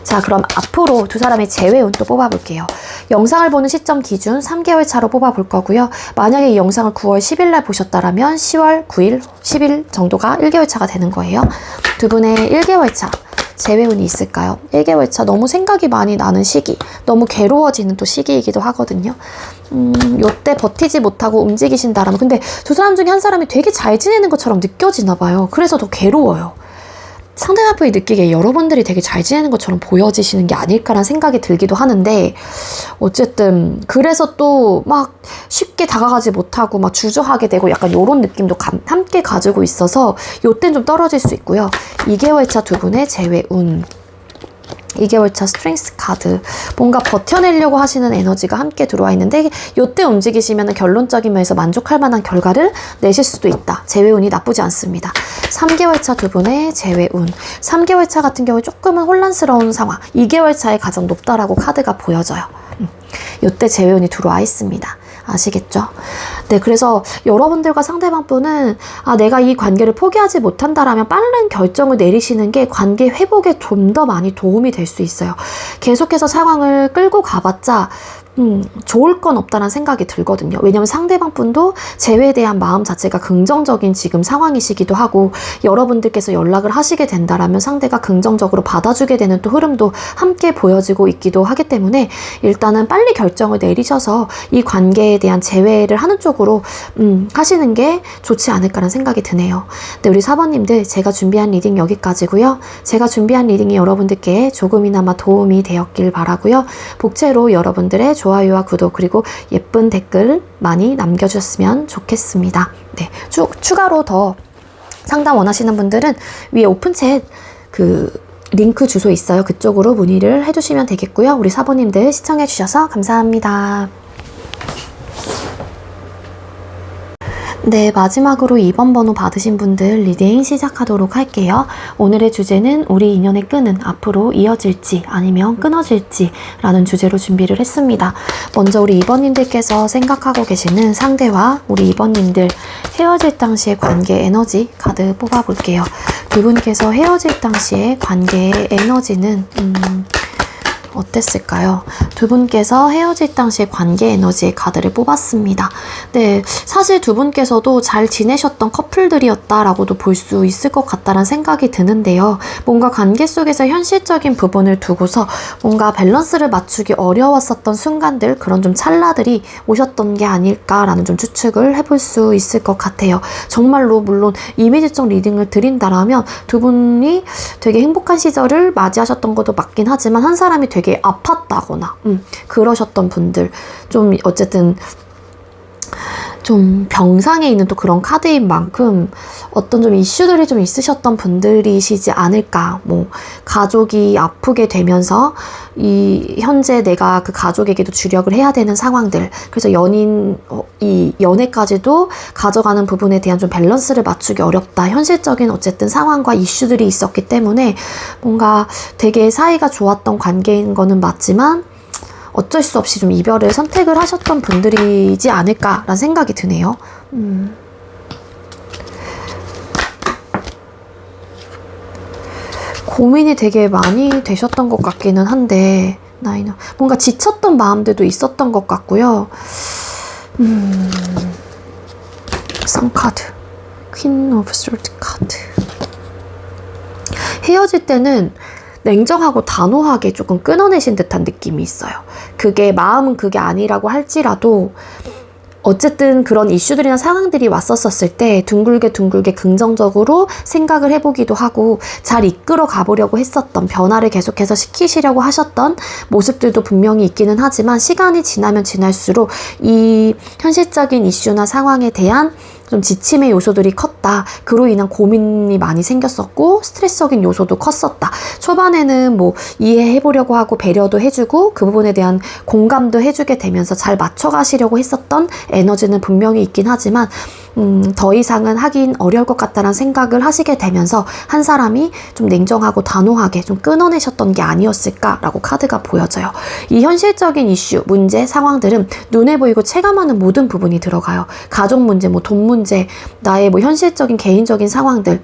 자, 그럼 앞으로 두 사람의 재회운 또 뽑아볼게요. 영상을 보는 시점 기준 3개월 차로 뽑아볼 거고요. 만약에 이 영상을 9월 10일 날 보셨다라면 10월 9일, 10일 정도가 1개월 차가 되는 거예요. 두 분의 1개월 차 재회운이 있을까요? 1개월 차 너무 생각이 많이 나는 시기, 너무 괴로워지는 또 시기이기도 하거든요. 요때 버티지 못하고 움직이신다라면, 근데 두 사람 중에 한 사람이 되게 잘 지내는 것처럼 느껴지나 봐요. 그래서 더 괴로워요. 상대방 분이 느끼기에 여러분들이 되게 잘 지내는 것처럼 보여지시는 게 아닐까라는 생각이 들기도 하는데, 어쨌든 그래서 또 막 쉽게 다가가지 못하고 막 주저하게 되고 약간 요런 느낌도 함께 가지고 있어서 요땐 좀 떨어질 수 있고요. 2개월 차 두 분의 재회운, 2개월 차 스트렝스 카드, 뭔가 버텨내려고 하시는 에너지가 함께 들어와 있는데 요때 움직이시면 결론적인 면에서 만족할 만한 결과를 내실 수도 있다. 재회운이 나쁘지 않습니다. 3개월 차 두 분의 재회운, 3개월 차 같은 경우에 조금은 혼란스러운 상황, 2개월 차에 가장 높다라고 카드가 보여져요. 요때 재회운이 들어와 있습니다. 아시겠죠? 네, 그래서 여러분들과 상대방 분은 내가 이 관계를 포기하지 못한다라면 빠른 결정을 내리시는 게 관계 회복에 좀 더 많이 도움이 될 수 있어요. 계속해서 상황을 끌고 가봤자 좋을 건 없다는 생각이 들거든요. 왜냐면 상대방 분도 재회에 대한 마음 자체가 긍정적인 지금 상황이시기도 하고, 여러분들께서 연락을 하시게 된다라면 상대가 긍정적으로 받아주게 되는 또 흐름도 함께 보여지고 있기도 하기 때문에 일단은 빨리 결정을 내리셔서 이 관계에 대한 재회를 하는 쪽으로 하시는 게 좋지 않을까라는 생각이 드네요. 네, 우리 4번님들, 제가 준비한 리딩 여기까지고요. 제가 준비한 리딩이 여러분들께 조금이나마 도움이 되었길 바라고요. 복채로 여러분들의 좋아요와 구독 그리고 예쁜 댓글 많이 남겨주셨으면 좋겠습니다. 네, 추가로 더 상담 원하시는 분들은 위에 오픈챗 링크 주소 있어요. 그쪽으로 문의를 해주시면 되겠고요. 우리 4번님들 시청해주셔서 감사합니다. 네, 마지막으로 2번 번호 받으신 분들 리딩 시작하도록 할게요. 오늘의 주제는 우리 인연의 끈은 앞으로 이어질지 아니면 끊어질지 라는 주제로 준비를 했습니다. 먼저 우리 2번님들께서 생각하고 계시는 상대와 우리 2번님들 헤어질 당시의 관계 에너지 카드 뽑아볼게요. 두 분께서 헤어질 당시의 관계의 에너지는 어땠을까요? 두 분께서 헤어질 당시의 관계 에너지의 카드를 뽑았습니다. 네, 사실 두 분께서도 잘 지내셨던 커플들이었다라고도 볼 수 있을 것 같다는 생각이 드는데요. 뭔가 관계 속에서 현실적인 부분을 두고서 뭔가 밸런스를 맞추기 어려웠었던 순간들, 그런 좀 찰나들이 오셨던 게 아닐까라는 좀 추측을 해볼 수 있을 것 같아요. 정말로 물론 이미지적 리딩을 드린다라면 두 분이 되게 행복한 시절을 맞이하셨던 것도 맞긴 하지만 한 사람이 되게 아팠다거나 그러셨던 분들, 좀 어쨌든 좀 병상에 있는 또 그런 카드인 만큼 어떤 좀 이슈들이 좀 있으셨던 분들이시지 않을까. 뭐 가족이 아프게 되면서 현재 내가 그 가족에게도 주력을 해야 되는 상황들, 그래서 이 연애까지도 가져가는 부분에 대한 좀 밸런스를 맞추기 어렵다, 현실적인 어쨌든 상황과 이슈들이 있었기 때문에 뭔가 되게 사이가 좋았던 관계인 거는 맞지만 어쩔 수 없이 좀 이별을 선택을 하셨던 분들이지 않을까라는 생각이 드네요. 고민이 되게 많이 되셨던 것 같기는 한데, 뭔가 지쳤던 마음들도 있었던 것 같고요. 쌍카드, 퀸 오브 솔드 카드. 헤어질 때는 냉정하고 단호하게 조금 끊어내신 듯한 느낌이 있어요. 그게 마음은 그게 아니라고 할지라도 어쨌든 그런 이슈들이나 상황들이 왔었을 때 둥글게 긍정적으로 생각을 해보기도 하고 잘 이끌어 가보려고 했었던, 변화를 계속해서 시키시려고 하셨던 모습들도 분명히 있기는 하지만 시간이 지나면 지날수록 이 현실적인 이슈나 상황에 대한 좀 지침의 요소들이 컸다. 그로 인한 고민이 많이 생겼었고 스트레스적인 요소도 컸었다. 초반에는 뭐 이해해보려고 하고 배려도 해주고 그 부분에 대한 공감도 해주게 되면서 잘 맞춰가시려고 했었던 에너지는 분명히 있긴 하지만 더 이상은 하긴 어려울 것 같다는 생각을 하시게 되면서 한 사람이 좀 냉정하고 단호하게 좀 끊어내셨던 게 아니었을까라고 카드가 보여져요. 이 현실적인 이슈, 문제, 상황들은 눈에 보이고 체감하는 모든 부분이 들어가요. 가족 문제, 뭐 돈 문제, 나의 뭐 현실적인 개인적인 상황들,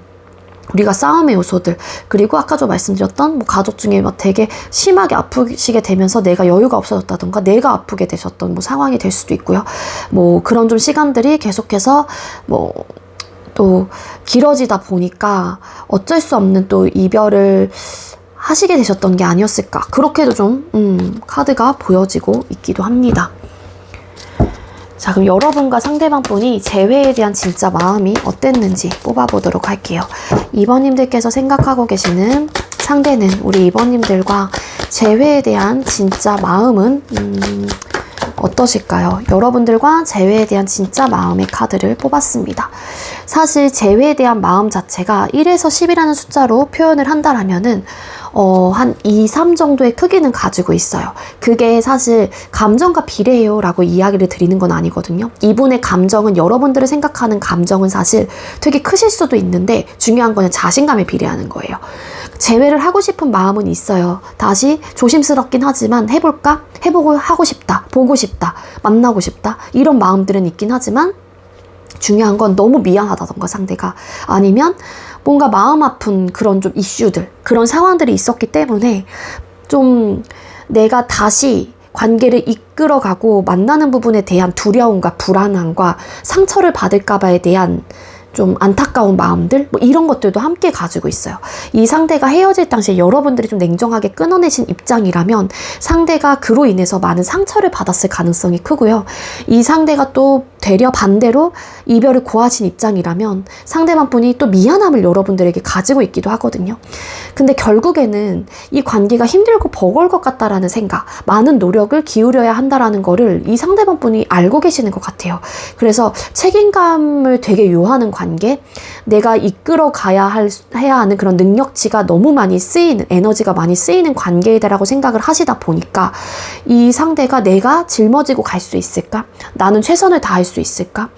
우리가 싸움의 요소들, 그리고 아까 좀 말씀드렸던 뭐 가족 중에 막 되게 심하게 아프시게 되면서 내가 여유가 없어졌다던가 내가 아프게 되셨던 뭐 상황이 될 수도 있고요. 뭐 그런 좀 시간들이 계속해서 뭐 또 길어지다 보니까 어쩔 수 없는 또 이별을 하시게 되셨던 게 아니었을까. 그렇게도 좀 카드가 보여지고 있기도 합니다. 자, 그럼 여러분과 상대방 분이 재회에 대한 진짜 마음이 어땠는지 뽑아보도록 할게요. 2번님들께서 생각하고 계시는 상대는 우리 2번님들과 재회에 대한 진짜 마음은 어떠실까요? 여러분들과 재회에 대한 진짜 마음의 카드를 뽑았습니다. 사실 재회에 대한 마음 자체가 1에서 10이라는 숫자로 표현을 한다라면은 한 2, 3 정도의 크기는 가지고 있어요. 그게 사실 감정과 비례해요 라고 이야기를 드리는 건 아니거든요. 이분의 감정은, 여러분들을 생각하는 감정은 사실 되게 크실 수도 있는데 중요한 거는 자신감에 비례하는 거예요. 재회를 하고 싶은 마음은 있어요. 다시 조심스럽긴 하지만 해볼까? 해보고 하고 싶다. 보고 싶다. 만나고 싶다. 이런 마음들은 있긴 하지만 중요한 건 너무 미안하다던가 상대가, 아니면 뭔가 마음 아픈 그런 좀 이슈들, 그런 상황들이 있었기 때문에 좀 내가 다시 관계를 이끌어가고 만나는 부분에 대한 두려움과 불안함과 상처를 받을까봐에 대한 좀 안타까운 마음들, 뭐 이런 것들도 함께 가지고 있어요. 이 상대가 헤어질 당시에 여러분들이 좀 냉정하게 끊어내신 입장이라면 상대가 그로 인해서 많은 상처를 받았을 가능성이 크고요. 이 상대가 또 되려 반대로 이별을 고하신 입장이라면 상대방 분이 또 미안함을 여러분들에게 가지고 있기도 하거든요. 근데 결국에는 이 관계가 힘들고 버거울 것 같다라는 생각, 많은 노력을 기울여야 한다라는 거를 이 상대방 분이 알고 계시는 것 같아요. 그래서 책임감을 되게 요하는 관계, 내가 이끌어 해야 하는 그런 능력치가 너무 많이 쓰이는, 에너지가 많이 쓰이는 관계이다라고 생각을 하시다 보니까 이 상대가 내가 짊어지고 갈 수 있을까? 나는 최선을 다할 수 있을까?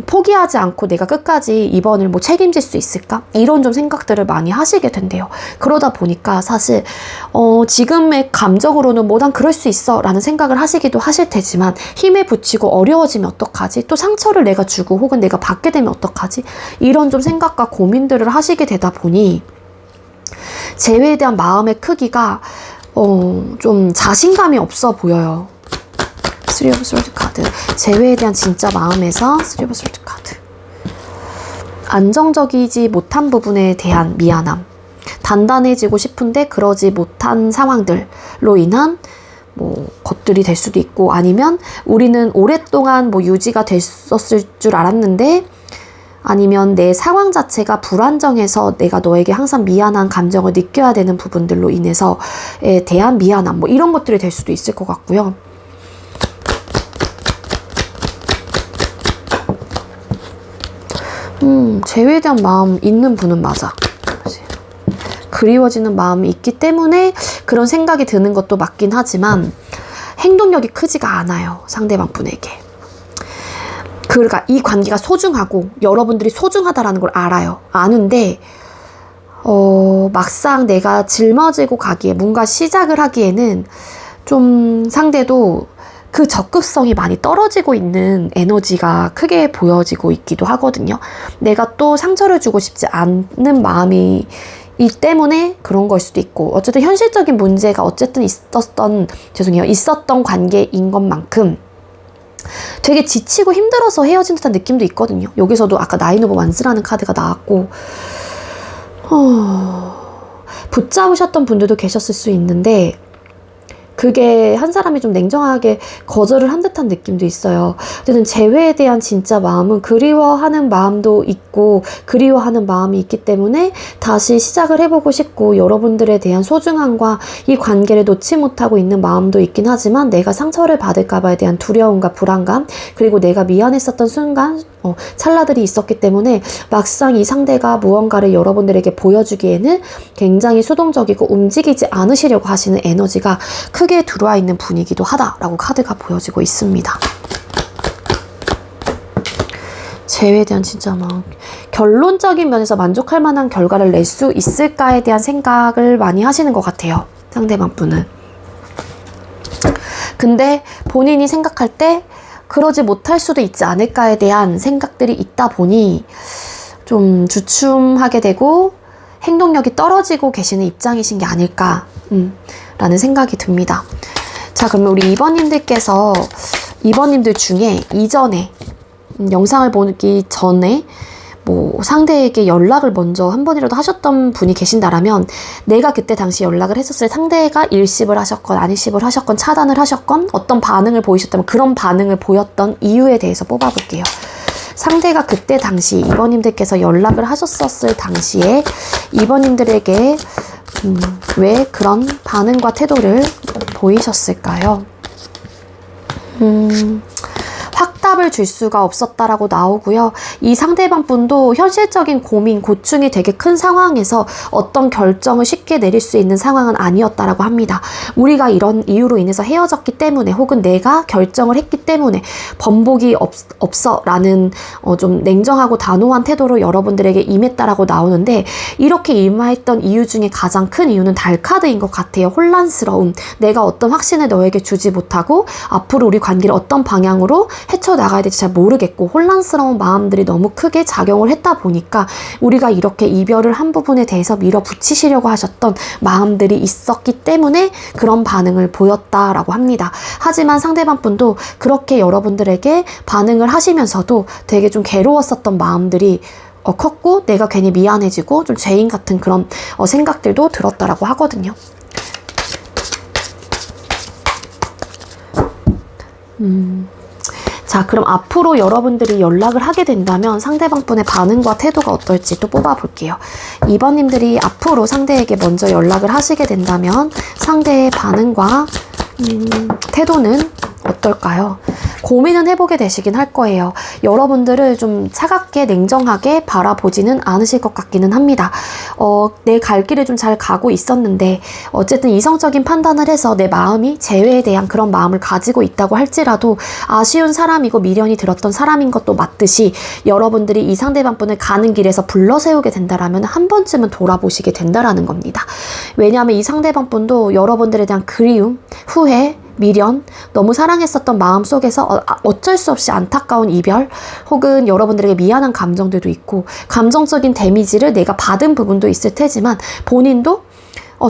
포기하지 않고 내가 끝까지 이번을 뭐 책임질 수 있을까? 이런 좀 생각들을 많이 하시게 된대요. 그러다 보니까 사실 지금의 감정으로는 뭐 난 그럴 수 있어 라는 생각을 하시기도 하실 테지만 힘에 부치고 어려워지면 어떡하지? 또 상처를 내가 주고 혹은 내가 받게 되면 어떡하지? 이런 좀 생각과 고민들을 하시게 되다 보니 재회에 대한 마음의 크기가 좀 자신감이 없어 보여요. 3 of Swords 카드. 재회에 대한 진짜 마음에서 3 of Swords 카드. 안정적이지 못한 부분에 대한 미안함. 단단해지고 싶은데 그러지 못한 상황들로 인한 뭐 것들이 될 수도 있고, 아니면 우리는 오랫동안 뭐 유지가 됐었을 줄 알았는데, 아니면 내 상황 자체가 불안정해서 내가 너에게 항상 미안한 감정을 느껴야 되는 부분들로 인해서에 대한 미안함, 뭐 이런 것들이 될 수도 있을 것 같고요. 재회에 대한 마음 있는 분은 맞아. 그리워지는 마음이 있기 때문에 그런 생각이 드는 것도 맞긴 하지만 행동력이 크지가 않아요, 상대방 분에게. 그러니까 이 관계가 소중하고 여러분들이 소중하다라는 걸 알아요. 아는데 막상 내가 짊어지고 가기에, 뭔가 시작을 하기에는 좀 상대도 그 적극성이 많이 떨어지고 있는 에너지가 크게 보여지고 있기도 하거든요. 내가 또 상처를 주고 싶지 않는 마음이 이 때문에 그런 걸 수도 있고, 어쨌든 현실적인 문제가 어쨌든 있었던 관계인 것만큼 되게 지치고 힘들어서 헤어진 듯한 느낌도 있거든요. 여기서도 아까 나인 오브 완스라는 카드가 나왔고, 붙잡으셨던 분들도 계셨을 수 있는데 그게 한 사람이 좀 냉정하게 거절을 한 듯한 느낌도 있어요. 어쨌든 재회에 대한 진짜 마음은 그리워하는 마음도 있고, 그리워하는 마음이 있기 때문에 다시 시작을 해보고 싶고, 여러분들에 대한 소중함과 이 관계를 놓지 못하고 있는 마음도 있긴 하지만 내가 상처를 받을까봐에 대한 두려움과 불안감, 그리고 내가 미안했었던 순간 찰나들이 있었기 때문에 막상 이 상대가 무언가를 여러분들에게 보여주기에는 굉장히 수동적이고 움직이지 않으시려고 하시는 에너지가 크게 들어와 있는 분이기도 하다라고 카드가 보여지고 있습니다. 재회에 대한 진짜 막 결론적인 면에서 만족할 만한 결과를 낼 수 있을까에 대한 생각을 많이 하시는 것 같아요, 상대방 분은. 근데 본인이 생각할 때 그러지 못할 수도 있지 않을까에 대한 생각들이 있다 보니 좀 주춤하게 되고 행동력이 떨어지고 계시는 입장이신 게 아닐까 라는 생각이 듭니다. 자, 그러면 우리 2번님들께서 2번님들 중에 이전에 영상을 보기 전에 뭐 상대에게 연락을 먼저 한 번이라도 하셨던 분이 계신다라면, 내가 그때 당시 연락을 했었을 상대가 일십을 하셨건 안일십을 하셨건 차단을 하셨건 어떤 반응을 보이셨다면 그런 반응을 보였던 이유에 대해서 뽑아볼게요. 상대가 그때 당시 2번님들께서 연락을 하셨었을 당시에 2번님들에게 왜 그런 반응과 태도를 보이셨을까요? 확답을 줄 수가 없었다라고 나오고요. 이 상대방 분도 현실적인 고민, 고충이 되게 큰 상황에서 어떤 결정을 쉽게 내릴 수 있는 상황은 아니었다라고 합니다. 우리가 이런 이유로 인해서 헤어졌기 때문에, 혹은 내가 결정을 했기 때문에 번복이 없어 라는 좀 냉정하고 단호한 태도로 여러분들에게 임했다라고 나오는데, 이렇게 임했던 이유 중에 가장 큰 이유는 달카드인 것 같아요. 혼란스러움, 내가 어떤 확신을 너에게 주지 못하고 앞으로 우리 관계를 어떤 방향으로 헤쳐나갈 나가야 될지 잘 모르겠고 혼란스러운 마음들이 너무 크게 작용을 했다 보니까 우리가 이렇게 이별을 한 부분에 대해서 밀어붙이시려고 하셨던 마음들이 있었기 때문에 그런 반응을 보였다라고 합니다. 하지만 상대방 분도 그렇게 여러분들에게 반응을 하시면서도 되게 좀 괴로웠었던 마음들이 컸고 내가 괜히 미안해지고 좀 죄인 같은 그런 생각들도 들었다라고 하거든요. 자, 그럼 앞으로 여러분들이 연락을 하게 된다면 상대방 분의 반응과 태도가 어떨지 또 뽑아볼게요. 2번님들이 앞으로 상대에게 먼저 연락을 하시게 된다면 상대의 반응과 태도는 어떨까요? 고민은 해보게 되시긴 할 거예요. 여러분들을 좀 차갑게 냉정하게 바라보지는 않으실 것 같기는 합니다. 내 갈 길을 좀 잘 가고 있었는데 어쨌든 이성적인 판단을 해서 내 마음이 재회에 대한 그런 마음을 가지고 있다고 할지라도 아쉬운 사람이고 미련이 들었던 사람인 것도 맞듯이 여러분들이 이 상대방 분을 가는 길에서 불러세우게 된다라면 한 번쯤은 돌아보시게 된다라는 겁니다. 왜냐하면 이 상대방 분도 여러분들에 대한 그리움, 후회, 미련, 너무 사랑했었던 마음 속에서 어쩔 수 없이 안타까운 이별 혹은 여러분들에게 미안한 감정들도 있고 감정적인 데미지를 내가 받은 부분도 있을 테지만 본인도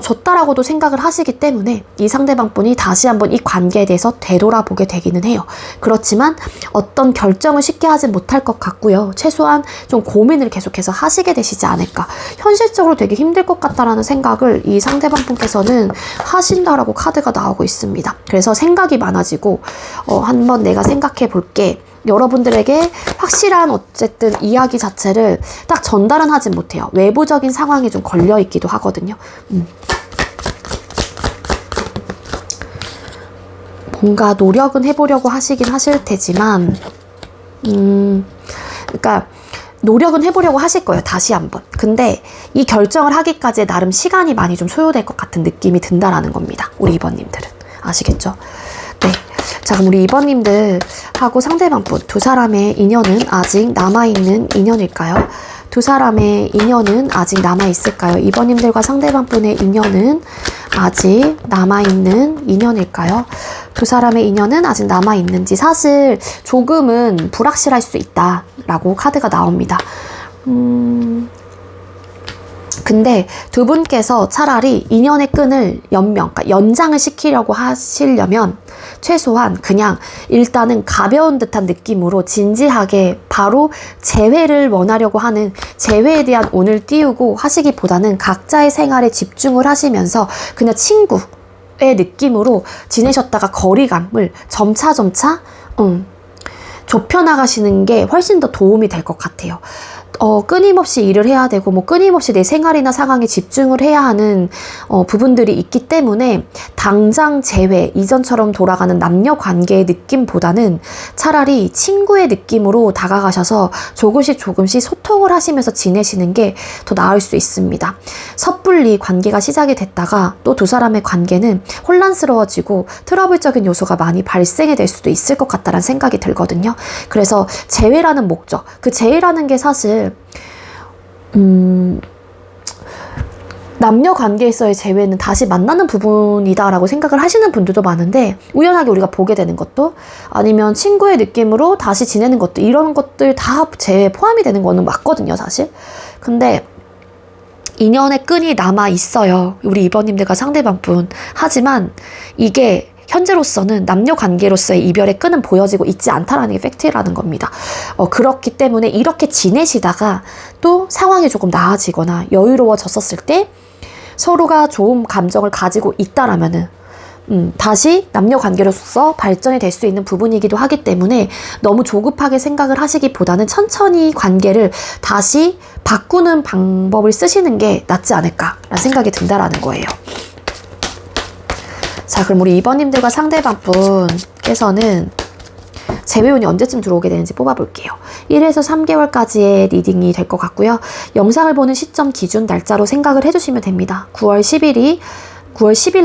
줬다라고도 생각을 하시기 때문에 이 상대방 분이 다시 한번 이 관계에 대해서 되돌아보게 되기는 해요. 그렇지만 어떤 결정을 쉽게 하지 못할 것 같고요. 최소한 좀 고민을 계속해서 하시게 되시지 않을까. 현실적으로 되게 힘들 것 같다라는 생각을 이 상대방 분께서는 하신다라고 카드가 나오고 있습니다. 그래서 생각이 많아지고 한번 내가 생각해 볼게. 여러분들에게 확실한 어쨌든 이야기 자체를 딱 전달은 하진 못해요. 외부적인 상황이 좀 걸려 있기도 하거든요. 뭔가 노력은 해보려고 하시긴 하실 테지만 그러니까 노력은 해보려고 하실 거예요. 다시 한번. 근데 이 결정을 하기까지 나름 시간이 많이 좀 소요될 것 같은 느낌이 든다라는 겁니다. 우리 2번님들은. 아시겠죠? 네. 자, 그럼 우리 2번님들하고 상대방분 두 사람의 인연은 아직 남아있는 인연일까요? 두 사람의 인연은 아직 남아있을까요? 2번님들과 상대방분의 인연은 아직 남아있는 인연일까요? 두 사람의 인연은 아직 남아있는지 사실 조금은 불확실할 수 있다라고 카드가 나옵니다. 근데 두 분께서 차라리 인연의 끈을 그러니까 연장을 시키려고 하시려면 최소한 그냥 일단은 가벼운 듯한 느낌으로 진지하게 바로 재회를 원하려고 하는 재회에 대한 운을 띄우고 하시기보다는 각자의 생활에 집중을 하시면서 그냥 친구의 느낌으로 지내셨다가 거리감을 점차 좁혀나가시는 게 훨씬 더 도움이 될 것 같아요. 끊임없이 일을 해야 되고 끊임없이 내 생활이나 상황에 집중을 해야 하는 부분들이 있기 때문에 당장 재회, 이전처럼 돌아가는 남녀 관계의 느낌보다는 차라리 친구의 느낌으로 다가가셔서 조금씩 소통을 하시면서 지내시는 게 더 나을 수 있습니다. 섣불리 관계가 시작이 됐다가 또 두 사람의 관계는 혼란스러워지고 트러블적인 요소가 많이 발생이 될 수도 있을 것 같다는 생각이 들거든요. 그래서 재회라는 목적, 그 재회라는 게 사실 남녀 관계에서의 재회는 다시 만나는 부분이다라고 생각을 하시는 분들도 많은데 우연하게 우리가 보게 되는 것도 아니면 친구의 느낌으로 다시 지내는 것도 이런 것들 다 재회에 포함이 되는 거는 맞거든요, 사실. 근데 인연의 끈이 남아 있어요. 우리 2번님들과 상대방분. 하지만 이게 현재로서는 남녀 관계로서의 이별의 끈은 보여지고 있지 않다라는 게 팩트라는 겁니다. 그렇기 때문에 이렇게 지내시다가 또 상황이 조금 나아지거나 여유로워졌었을 때 서로가 좋은 감정을 가지고 있다라면은 다시 남녀 관계로서 발전이 될 수 있는 부분이기도 하기 때문에 너무 조급하게 생각을 하시기보다는 천천히 관계를 다시 바꾸는 방법을 쓰시는 게 낫지 않을까라는 생각이 든다라는 거예요. 자, 그럼 우리 2번님들과 상대방분께서는 재회운이 언제쯤 들어오게 되는지 뽑아볼게요. 1에서 3개월까지의 리딩이 될 것 같고요. 영상을 보는 시점 기준 날짜로 생각을 해주시면 됩니다. 9월 10일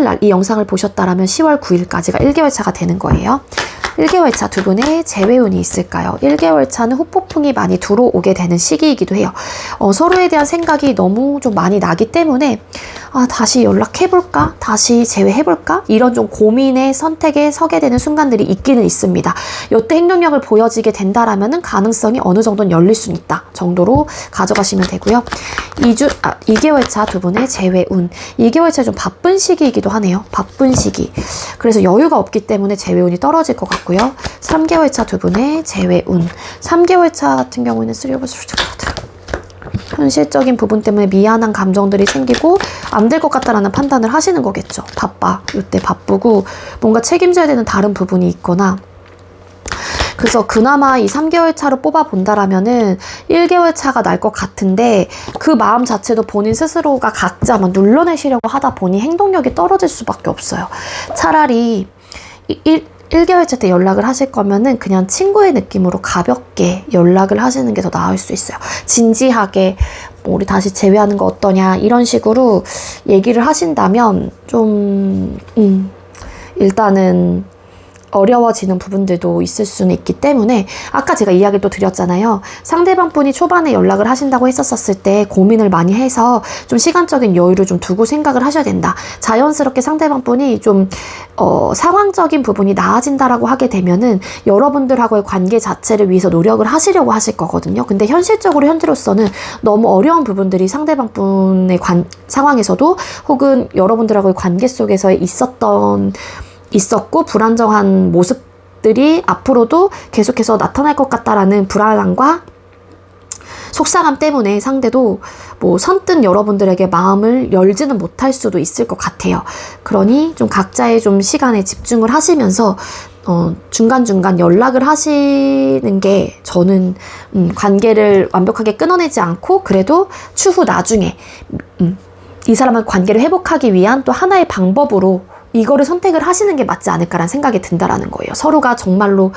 날 이 영상을 보셨다라면 10월 9일까지가 1개월 차가 되는 거예요. 1개월 차 두 분의 재회운이 있을까요? 1개월 차는 후폭풍이 많이 들어오게 되는 시기이기도 해요. 서로에 대한 생각이 너무 좀 많이 나기 때문에 다시 연락해볼까? 다시 재회해볼까? 이런 좀 고민의 선택에 서게 되는 순간들이 있기는 있습니다. 이때 행동력을 보여지게 된다라면은 가능성이 어느 정도는 열릴 수는 있다 정도로 가져가시면 되고요. 2개월 차 두 분의 재회운. 2개월 차 좀 바쁜 시기이기도 하네요. 바쁜 시기. 그래서 여유가 없기 때문에 재회운이 떨어질 것 같고요. 3개월 차 두 분의 재회운. 3개월 차 같은 경우에는 현실적인 부분 때문에 미안한 감정들이 생기고 안 될 것 같다라는 판단을 하시는 거겠죠. 바빠. 이때 바쁘고 뭔가 책임져야 되는 다른 부분이 있거나. 그래서 그나마 이 3개월 차로 뽑아본다라면은 1개월 차가 날 것 같은데 그 마음 자체도 본인 스스로가 각자 막 눌러내시려고 하다 보니 행동력이 떨어질 수밖에 없어요. 차라리 1개월 차 때 연락을 하실 거면은 그냥 친구의 느낌으로 가볍게 연락을 하시는 게 더 나을 수 있어요. 진지하게 뭐 우리 다시 재회하는 거 어떠냐 이런 식으로 얘기를 하신다면 좀 일단은 어려워지는 부분들도 있을 수는 있기 때문에 아까 제가 이야기를 또 드렸잖아요. 상대방 분이 초반에 연락을 하신다고 했었을 때 고민을 많이 해서 좀 시간적인 여유를 좀 두고 생각을 하셔야 된다. 자연스럽게 상대방 분이 좀 상황적인 부분이 나아진다라고 하게 되면은 여러분들하고의 관계 자체를 위해서 노력을 하시려고 하실 거거든요. 근데 현실적으로 현재로서는 너무 어려운 부분들이 상대방 분의 상황에서도 혹은 여러분들하고의 관계 속에서 있었고 불안정한 모습들이 앞으로도 계속해서 나타날 것 같다라는 불안함과 속상함 때문에 상대도 뭐 선뜻 여러분들에게 마음을 열지는 못할 수도 있을 것 같아요. 그러니 좀 각자의 좀 시간에 집중을 하시면서 중간중간 연락을 하시는 게 저는 관계를 완벽하게 끊어내지 않고 그래도 추후 나중에 이 사람과 관계를 회복하기 위한 또 하나의 방법으로 이거를 선택을 하시는 게 맞지 않을까라는 생각이 든다라는 거예요. 서로가 정말로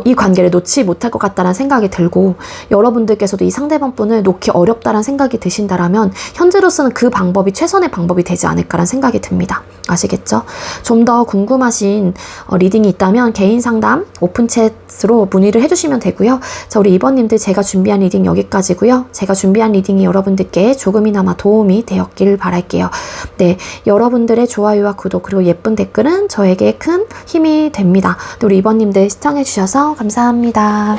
이 관계를 놓지 못할 것 같다는 생각이 들고 여러분들께서도 이 상대방 분을 놓기 어렵다는 생각이 드신다라면 현재로서는 그 방법이 최선의 방법이 되지 않을까라는 생각이 듭니다. 아시겠죠? 좀 더 궁금하신 리딩이 있다면 개인 상담 오픈챗으로 문의를 해주시면 되고요. 자, 우리 2번님들 제가 준비한 리딩 여기까지고요. 제가 준비한 리딩이 여러분들께 조금이나마 도움이 되었길 바랄게요. 네, 여러분들의 좋아요와 구독 그리고 예쁜 댓글은 저에게 큰 힘이 됩니다. 우리 2번님들 시청해주셔서 감사합니다.